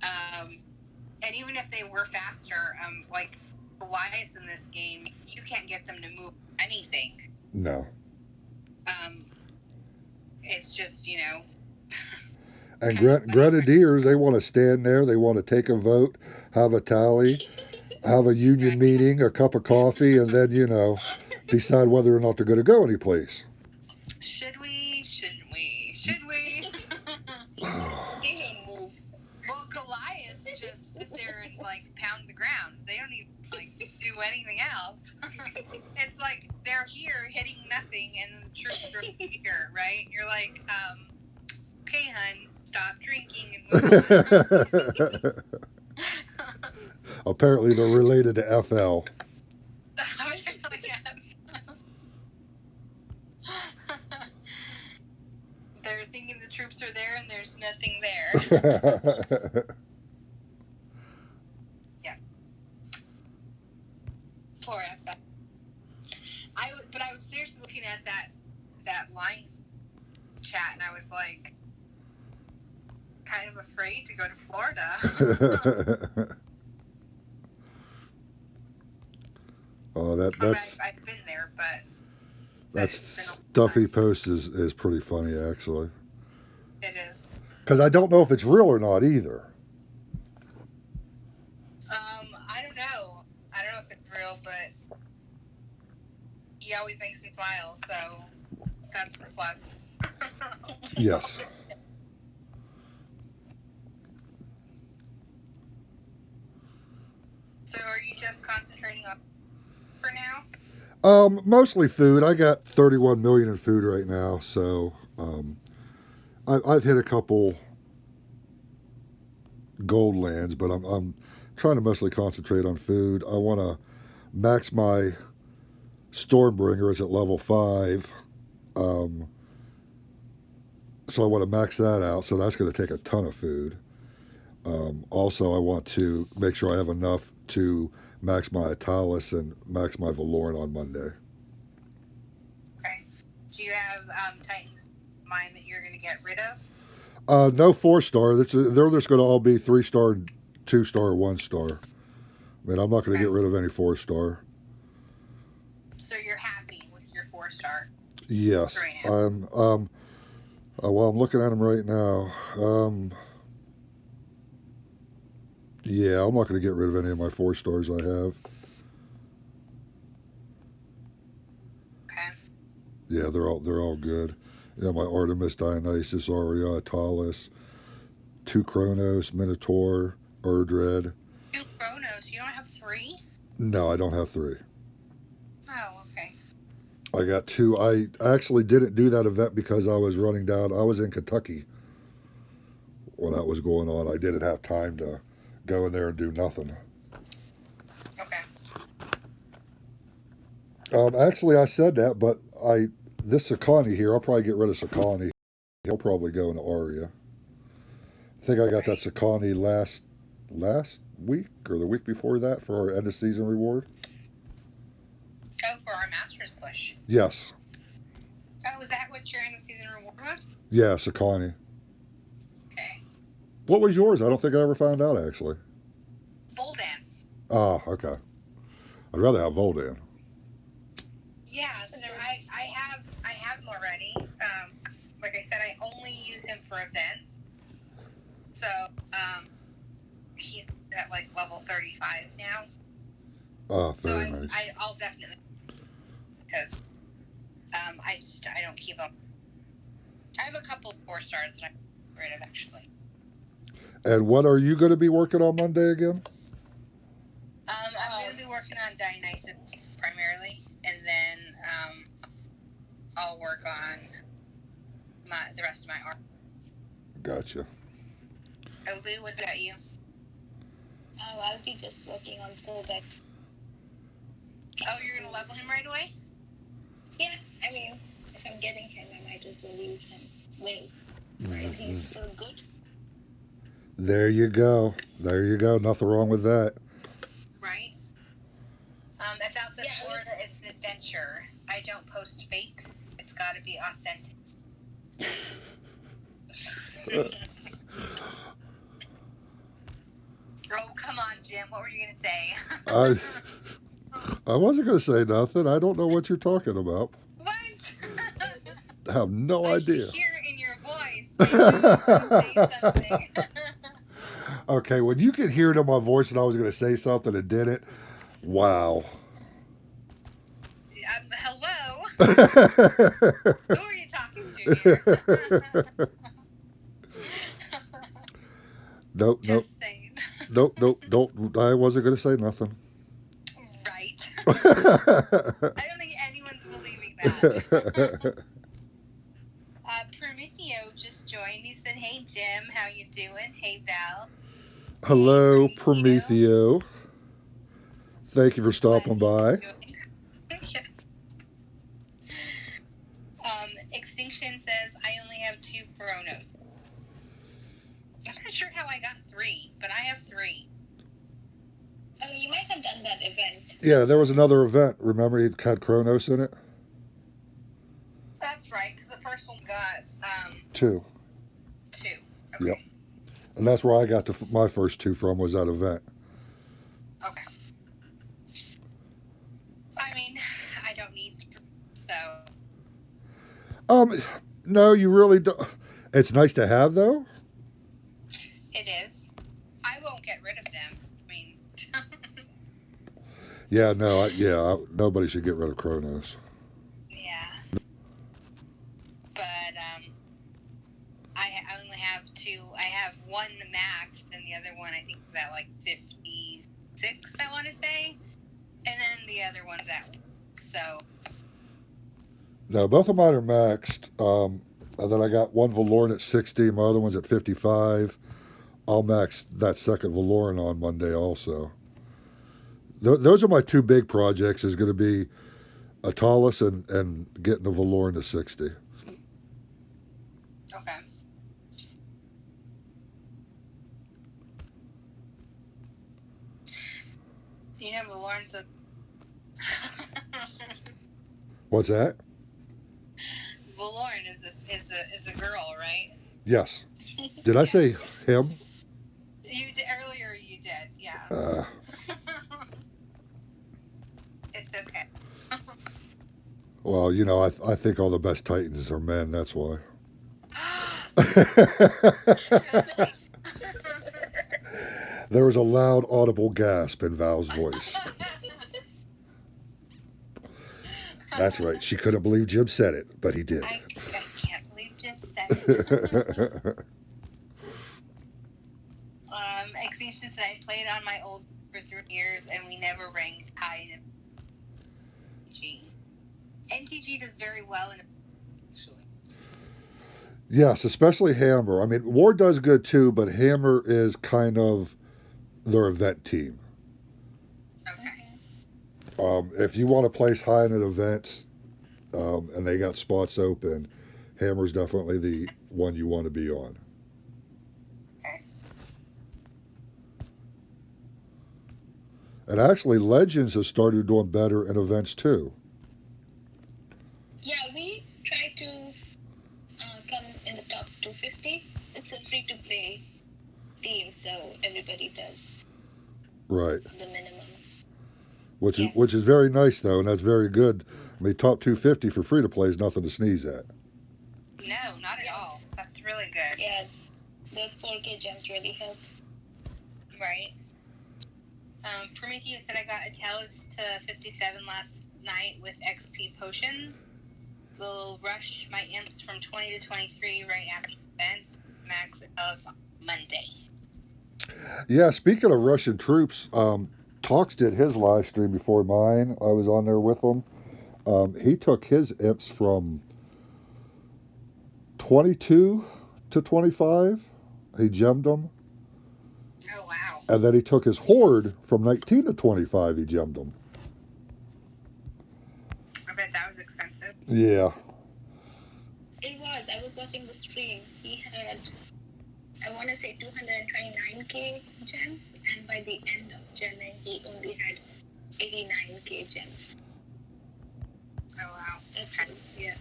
And even if they were faster, like Goliaths in this game, you can't get them to move anything. No. It's just And grenadiers, they want to stand there. They want to take a vote, have a tally, have a union Right. meeting, a cup of coffee, and then decide whether or not they're going to go anyplace. Should we? Shouldn't we? Should we? They don't move. Well, Goliaths just sit there and like pound the ground. They don't even like do anything else. It's like they're here hitting nothing, and the troops are here, right? You're like, okay, hun, stop drinking and move on. Apparently, they're related to FL. Yes. They're thinking the troops are there, and there's nothing there. Yeah. Poor FL. But I was seriously looking at that line chat, and I was like, kind of afraid to go to Florida. Oh, that's I've been there, but that stuff he posts is pretty funny, actually. it is. Because I don't know if it's real or not either. I don't know. I don't know if it's real, but he always makes me smile, so that's a plus. Yes. So are you just concentrating on for now? Mostly food. I got 31 million in food right now, so I've hit a couple gold lands, but I'm trying to mostly concentrate on food. I want to max my Stormbringers at level 5, so I want to max that out. So that's going to take a ton of food. Also, I want to make sure I have enough to max my Italis and max my Valoran on Monday. Okay. Do you have Titans in mind that you're going to get rid of? No 4-star. They're just going to all be 3-star, 2-star, 1-star. I mean, I'm not going to get rid of any 4-star. So you're happy with your 4-star? Yes. Right now. Well, I'm looking at them right now. Yeah, I'm not going to get rid of any of my 4-stars I have. Okay. Yeah, they're all good. My Artemis, Dionysus, Aurea, Italis, 2 Chronos, Minotaur, Erdred. 2 Chronos. You don't have 3? No, I don't have 3. Oh, okay. I got 2. I actually didn't do that event because I was running down. I was in Kentucky when that was going on. I didn't have time to go in there and do nothing. Okay. Actually, I said that, but this Sakani here, I'll probably get rid of Sakani. He'll probably go into Aria. I think I got that Sakani last week or the week before that for our end of season reward. Oh, for our Masters push. Yes. Oh, is that what your end of season reward was? Yeah, Sakani. Okay. What was yours? I don't think I ever found out, actually. Voldan. Ah, okay. I'd rather have Voldan. Yeah, so I have him already. Like I said, I only use him for events. So, he's at like level 35 now. Ah, So very nice. I'll definitely, because I don't keep up. I have a couple of 4-stars that I get rid of, actually. And what are you going to be working on Monday again? I'm going to be working on Dionysus primarily, and then I'll work on the rest of my art. Gotcha. Oh, Lou, what about you? Oh, I'll be just working on Sobek. Oh, you're going to level him right away? Yeah, I mean, if I'm getting him, I might as well use him. Well, if he's still good. There you go. There you go. Nothing wrong with that. Right? If outside Florida, it's an adventure. I don't post fakes. It's got to be authentic. Oh, come on, Jim. What were you going to say? I wasn't going to say nothing. I don't know what you're talking about. What? I have no idea. I hear it in your voice. I knew you were going to say something. Okay, when you could hear it in my voice and I was going to say something and didn't, wow. Hello? Who are you talking to here? Nope, nope. Just saying. Nope. I wasn't going to say nothing. Right. I don't think anyone's believing that. Prometheo just joined. He said, "Hey Jim, how you doing? Hey Val." Hello, Hey, Prometheo. Thank you for stopping by. Yes. Extinction says, "I only have 2 Coronos." I'm not sure how I got 3, but I have 3. Oh, you might have done that event. Yeah, there was another event. Remember, it had Kronos in it? That's right, because the first one got 2. 2. Okay. Yep. And that's where I got my first 2 from, was that event. Okay. I mean, I don't need 3, so. No, you really don't. It's nice to have, though. It is. I won't get rid of them. I mean. Yeah, no, nobody should get rid of Kronos. Yeah. But I only have 2. I have one maxed, and the other one I think is at like 56. I want to say, and then the other one's at 1. So. No, both of mine are maxed. And then I got one Valoran at 60. My other one's at 55. I'll max that second Valoran on Monday also. Those are my 2 big projects. Is going to be Atalis and getting the Valoran to 60. Okay. You know, Valoran's a. What's that? Valoran is a girl, right? Yes. Did I say him? You did, earlier. You did, yeah. It's okay. Well, I think all the best Titans are men. That's why. There was a loud, audible gasp in Val's voice. That's right. She couldn't believe Jim said it, but he did. I can't believe Jim said it. Extinction said, "I played on my old for 3 years, and we never ranked high in NTG. NTG does very well in actually. Yes, especially Hammer. I mean, War does good too, but Hammer is kind of their event team. Okay. If you want to place high in an event, and they got spots open, Hammer's definitely the one you want to be on. Okay. And actually, Legends has started doing better in events too. Yeah, we try to come in the top 250. It's a free-to-play team, so everybody does Right. the minimum. Which is very nice though, and that's very good. I mean, top 250 for free to play is nothing to sneeze at. No, not at all. That's really good. Yeah, those 4K gems really help. Right. Prometheus said, "I got Atalis to 57 last night with XP potions. Will rush my imps from 20 to 23 right after the event. Max Atalis on Monday." Yeah, speaking of Russian troops, Talks did his live stream before mine. I was on there with him. He took his imps from 22 to 25. He gemmed them. Oh, wow. And then he took his horde from 19 to 25. He gemmed them. I bet that was expensive. Yeah. It was. I was watching the stream. He had I want to say 229k gems, and by the end of gemming, he only had 89k gems. Oh, wow. That's yeah.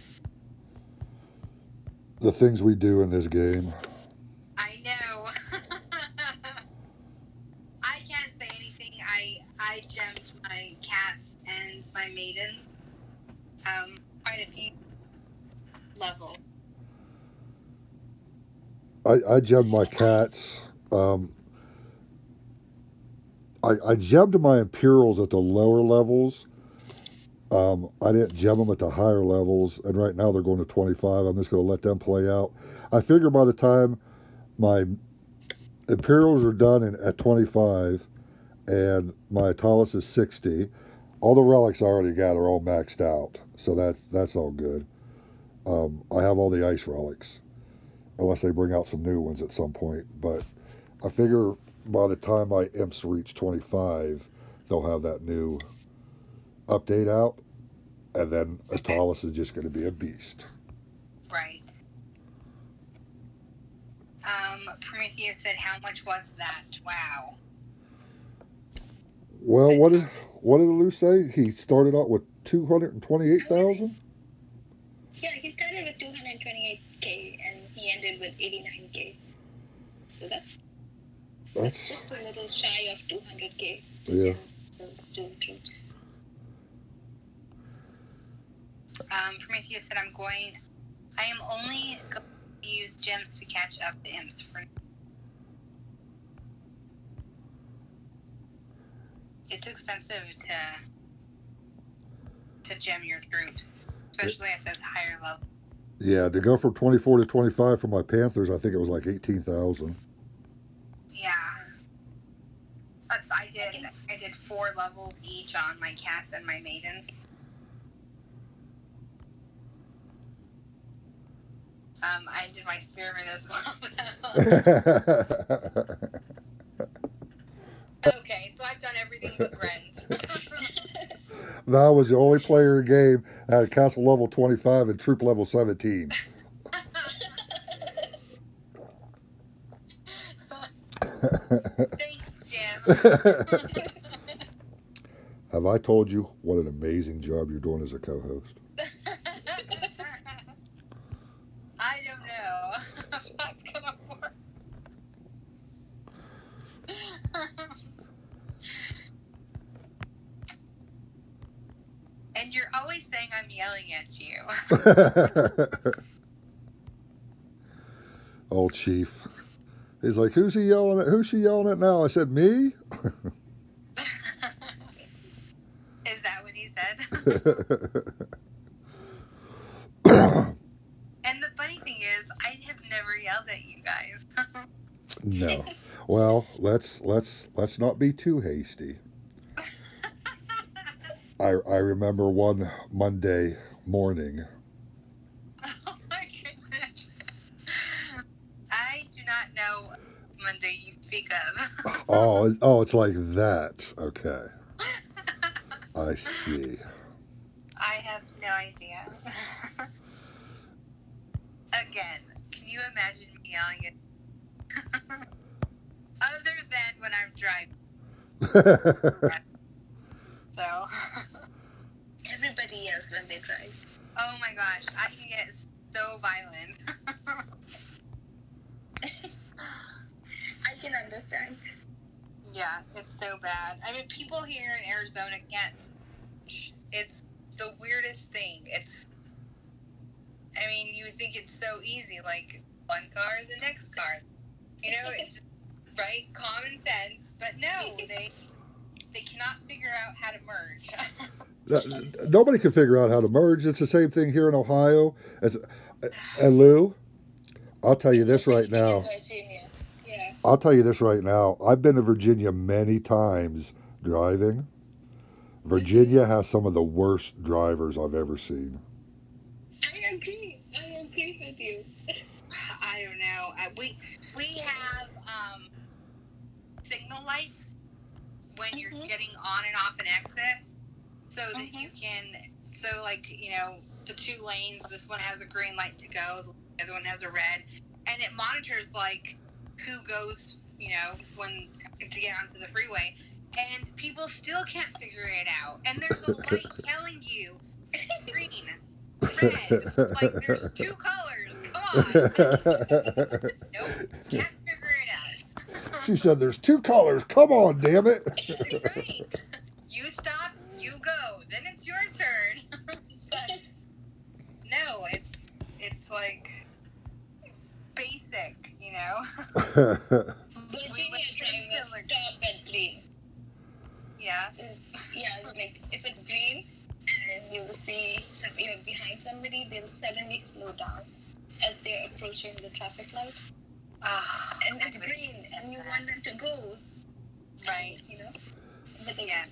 The things we do in this game. I know. I can't say anything. I gemmed my cats and my maiden. Quite a few levels. I gemmed my cats. I gemmed my Imperials at the lower levels. I didn't gem them at the higher levels, and right now they're going to 25. I'm just going to let them play out. I figure by the time my Imperials are done at 25 and my Atalis is 60, all the relics I already got are all maxed out, so that's all good. I have all the ice relics, unless they bring out some new ones at some point. But I figure by the time my imps reach 25, they'll have that new update out, and then Atalis is just going to be a beast. Right. Prometheus said, "How much was that?" Wow. Well, what did Lou say? He started out with 228,000. Yeah, he started with 228k and he ended with 89k. So that's just a little shy of 200k to gem those two troops. Prometheus said, I am only going to use gems to catch up the imps for now. It's expensive to gem your troops, especially at those higher levels. Yeah, to go from 24 to 25 for my Panthers, I think it was like 18,000. Yeah. I did 4 levels each on my cats and my maiden. I did my spearman as well. Okay, so I've done everything but Grens. I was the only player in the game that had castle level 25 and troop level 17. Thanks, Jim. Have I told you what an amazing job you're doing as a co-host? I don't know if that's gonna work. And you're always saying I'm yelling at you. Old Chief. He's like, who's he yelling at? Who's she yelling at now? I said, me? Is that what he said? And the funny thing is, I have never yelled at you guys. No. Well, let's not be too hasty. I remember one Monday morning. Oh my goodness. I do not know Monday you speak of. Oh, it's like that. Okay. I see. I have no idea. Again, can you imagine me yelling at other than when I'm driving? So Everybody yells when they drive. oh my gosh, I can get so violent. I can understand. Yeah, it's so bad. I mean, people here in Arizona can't. It's the weirdest thing. I mean, you would think it's so easy, like one car, the next car. You know, it's right, common sense. But no, they cannot figure out how to merge. Nobody can figure out how to merge. It's the same thing here in Ohio. And Lou, I'll tell you this right now. Virginia. Yeah. I'll tell you this right now. I've been to Virginia many times driving. Virginia has some of the worst drivers I've ever seen. I agree with you. I don't know. We have signal lights when you're getting on and off an exit, so that you can. So like the 2 lanes. This one has a green light to go. The other one has a red, and it monitors like who goes, to get onto the freeway, and people still can't figure it out. And there's a light telling you green, red, like there's 2 colors. Come on. Nope, can't figure it out. She said, "There's 2 colors. Come on, damn it!" Right. You stop, you go. Then it's your turn. But no, it's like basic, Virginia drivers stop at green. Yeah. Yeah, like if it's green and you see you're behind somebody, they'll suddenly slow down as they're approaching the traffic light. And it's green, and you want them to go. Right. But they yeah.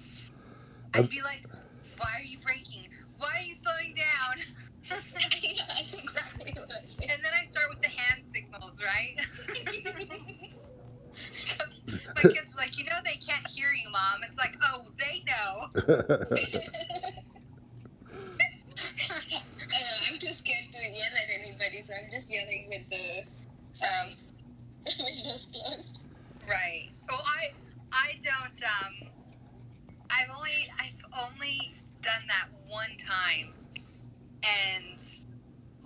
I'd be like, why are you braking? Why are you slowing down? Yeah, that's exactly what I say. And then I start with the hand signals, right? My kids are like, they can't hear you, Mom. It's like, oh, they know. I'm too scared to yell at anybody, so I'm just yelling with the windows closed. Right. Well, I don't. I've only done that one time, and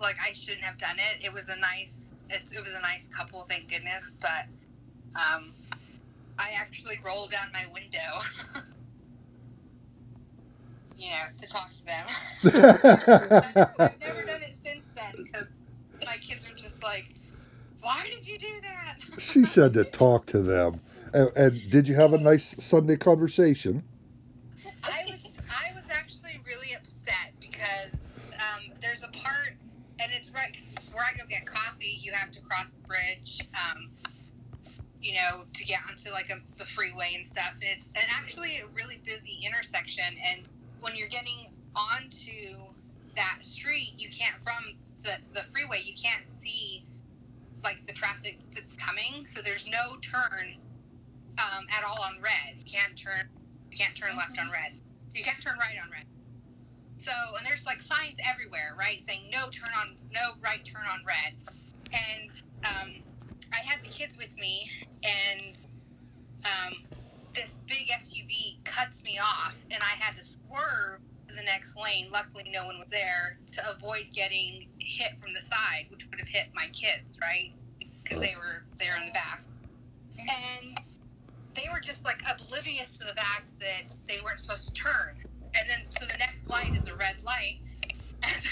I shouldn't have done it. It was a nice couple, thank goodness. But I actually rolled down my window, to talk to them. I've never done it since then because my kids are just like, "Why did you do that?" She said to talk to them. And did you have a nice Sunday conversation? I was actually really upset because there's a part, and it's right, 'cause where I go get coffee, you have to cross the bridge, to get onto the freeway and stuff. And it's actually a really busy intersection, and when you're getting onto that street, you can't, from the freeway, you can't see the traffic that's coming, so there's no turn at all on red. You can't turn left on red. You can't turn right on red. So, and there's signs everywhere, right, saying no right turn on red. And I had the kids with me, and this big SUV cuts me off, and I had to swerve to the next lane. Luckily, no one was there to avoid getting hit from the side, which would have hit my kids, right? Because they were there in the back. And they were just oblivious to the fact that they weren't supposed to turn. And then, so the next light is a red light. And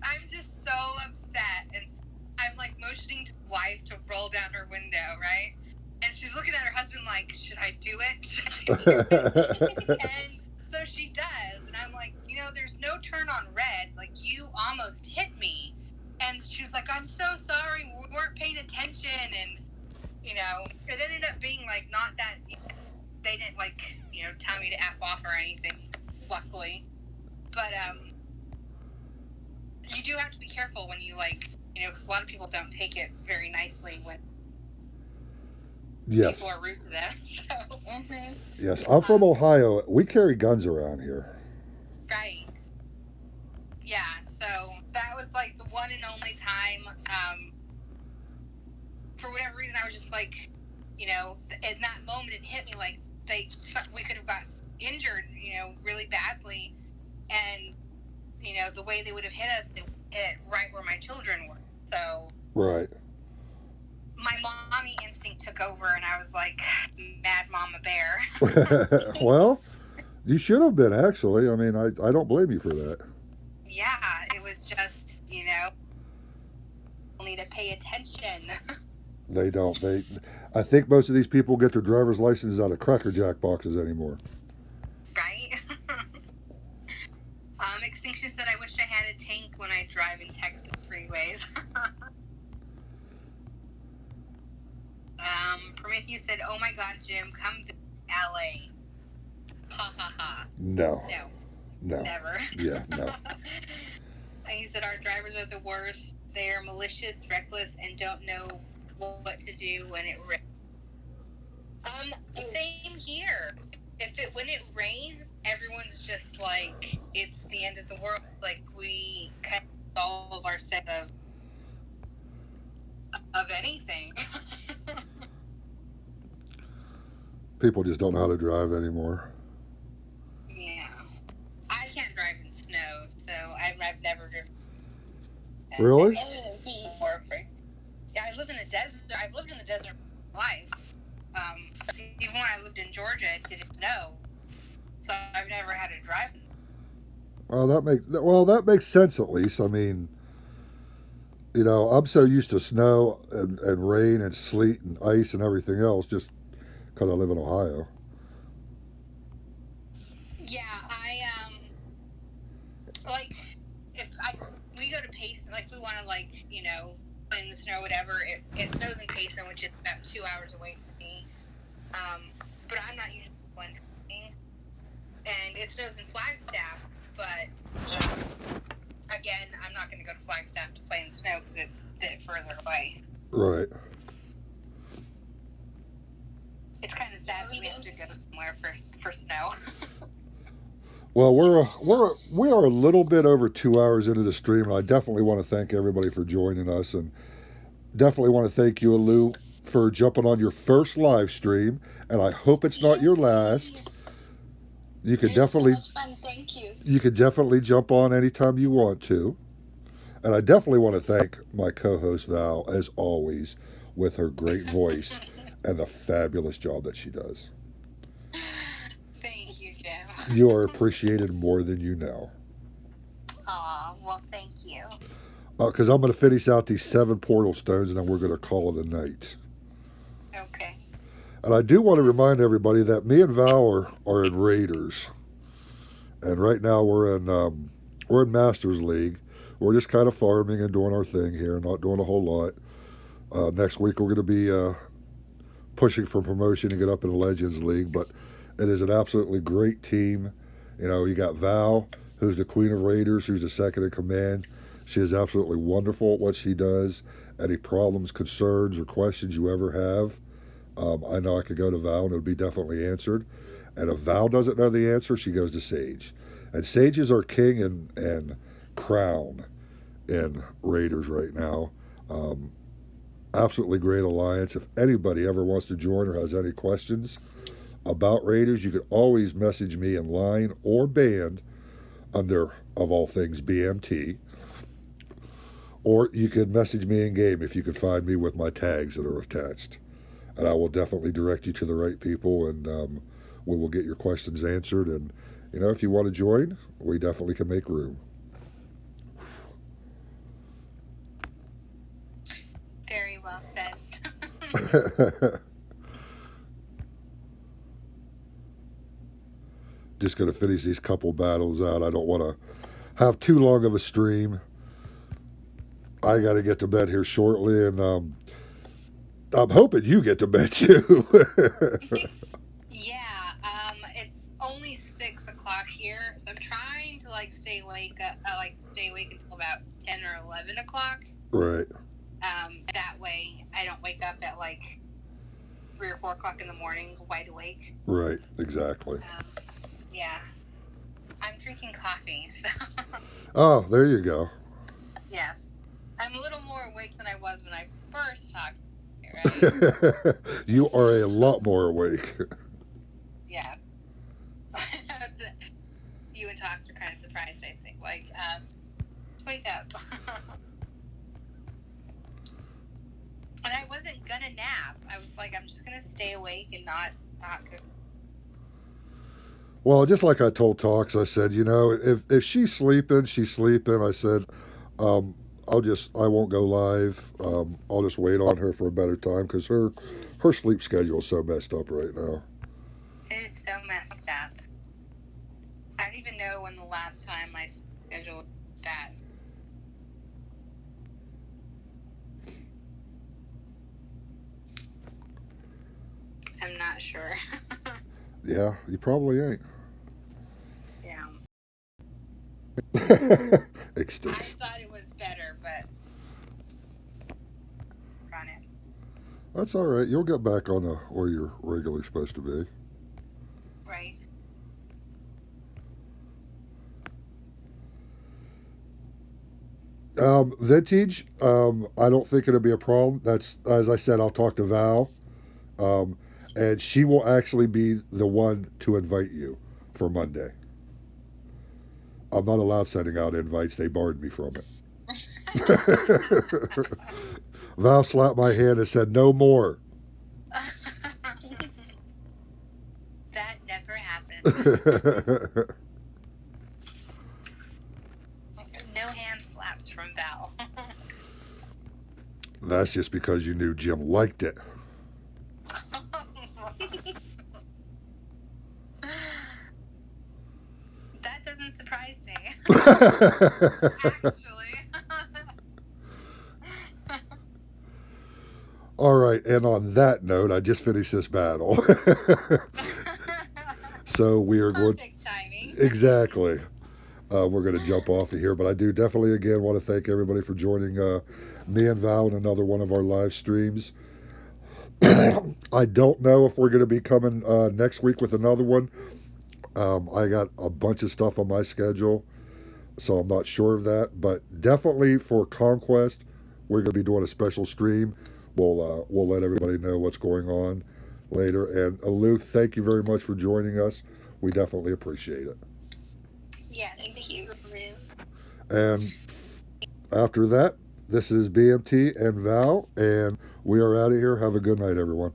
I'm just so upset. And I'm motioning to the wife to roll down her window, right? And she's looking at her husband should I do it? Should I do it? And so she does. And I'm like, there's no turn on red. You almost hit me. And she was like, I'm so sorry. We weren't paying attention. And, it ended up being not that, they didn't tell me to F off or anything, luckily. But, you do have to be careful when you because a lot of people don't take it very nicely when Yes. people are rude to them. So. Mm-hmm. Yes, I'm from Ohio. We carry guns around here. Right. Yeah, so that was the one and only time, for whatever reason, I was just in that moment, it hit me we could have got injured, really badly. And, the way they would have hit us, they would hit right where my children were. So. Right. My mommy instinct took over, and I was like, mad mama bear. Well, you should have been, actually. I mean, I don't blame you for that. Yeah, it was just, need to pay attention. They don't. I think most of these people get their driver's licenses out of Cracker Jack boxes anymore. Right? Extinction said, I wish I had a tank when I drive in Texas freeways. Prometheus said, oh my God, Jim, come to LA. Ha ha ha. No. Never. Yeah, no. And he said, our drivers are the worst. They are malicious, reckless, and don't know what to do when it rains. Same here. When it rains, everyone's just it's the end of the world. We kind of solve our set of anything. People just don't know how to drive anymore. Yeah. I can't drive in snow, so I've never driven. Really? Just more afraid. Yeah, I live in the desert. I've lived in the desert my life. Even when I lived in Georgia, it didn't snow, so I've never had to drive. That makes sense at least. I mean, you know, I'm so used to snow and rain and sleet and ice and everything else just because I live in Ohio. Yeah, like if we go to Payson, like we want to play in the snow, whatever. It snows in Payson, which is about 2 hours away from me. But I'm not usually one driving, and it snows in Flagstaff. But again, I'm not going to go to Flagstaff to play in the snow because it's a bit further away. Right. It's kind of sad that we have to go somewhere for snow. Well, we are a little bit over 2 hours into the stream, and I definitely want to thank everybody for joining us, and definitely want to thank you, Lou, for jumping on your first live stream, and I hope it's not your last. You could definitely so much fun. Thank you. You could definitely jump on anytime you want to. And I definitely want to thank my co-host Val, as always, with her great voice and the fabulous job that she does. Thank you, Jim. You are appreciated more than you know. Aw, well, thank you. Because I'm going to finish out these 7 portal stones, and then we're going to call it a night. Okay. And I do want to remind everybody that me and Val are in Raiders, and right now we're in Masters League. We're just kind of farming and doing our thing here, not doing a whole lot. Next week we're going to be pushing for promotion to get up in the Legends League, but it is an absolutely great team. You know, you got Val, who's the Queen of Raiders, who's the second in command. She is absolutely wonderful at what she does. Any problems, concerns, or questions you ever have, I know I could go to Val and it would be definitely answered. And if Val doesn't know the answer, she goes to Sage. And Sage is our king and crown in Raiders right now. Absolutely great alliance. If anybody ever wants to join or has any questions about Raiders, you can always message me in line or band under, of all things, BMT. Or you can message me in game if you can find me with my tags that are attached. And I will definitely direct you to the right people, and we will get your questions answered. And, you know, if you want to join, we definitely can make room. Very well said. Just going to finish these couple battles out. I don't want to have too long of a stream. I got to get to bed here shortly, and I'm hoping you get to bed too. Yeah, it's only 6 o'clock here, so I'm trying to stay awake. Stay awake until about 10 or 11 o'clock. Right. That way I don't wake up at 3 or 4 o'clock in the morning, wide awake. Right. Exactly. Yeah, I'm drinking coffee. So. Oh, there you go. Yes, I'm a little more awake than I was when I first talked. Right? You are a lot more awake. Yeah. You and Tox are kind of surprised, I think. Wake up. And I wasn't gonna nap. I was I'm just gonna stay awake and not go. Well, just like I told Tox, I said, you know, if she's sleeping, she's sleeping. I said, I won't go live. I'll just wait on her for a better time because her sleep schedule is so messed up right now. It is so messed up. I don't even know when the last time my schedule was that. I'm not sure. Yeah, you probably ain't. Yeah. Extinct. I thought it was better, but on it. That's all right. You'll get back on where you're regularly supposed to be. Right. Vintage, I don't think it'll be a problem. That's, as I said, I'll talk to Val. and she will actually be the one to invite you for Monday. I'm not allowed sending out invites. They barred me from it. Val slapped my hand and said, "No more." That never happened. No hand slaps from Val. That's just because you knew Jim liked it. That doesn't surprise me. Actually. All right, and on that note, I just finished this battle. So we are going. Perfect timing. Exactly. We're going to jump off of here, but I do definitely again want to thank everybody for joining me and Val in another one of our live streams. I don't know if we're going to be coming next week with another one. I got a bunch of stuff on my schedule, so I'm not sure of that. But definitely for Conquest, we're going to be doing a special stream. We'll let everybody know what's going on later. And Lou, thank you very much for joining us. We definitely appreciate it. Yeah, thank you. And after that, this is BMT and Val, and we are out of here. Have a good night, everyone.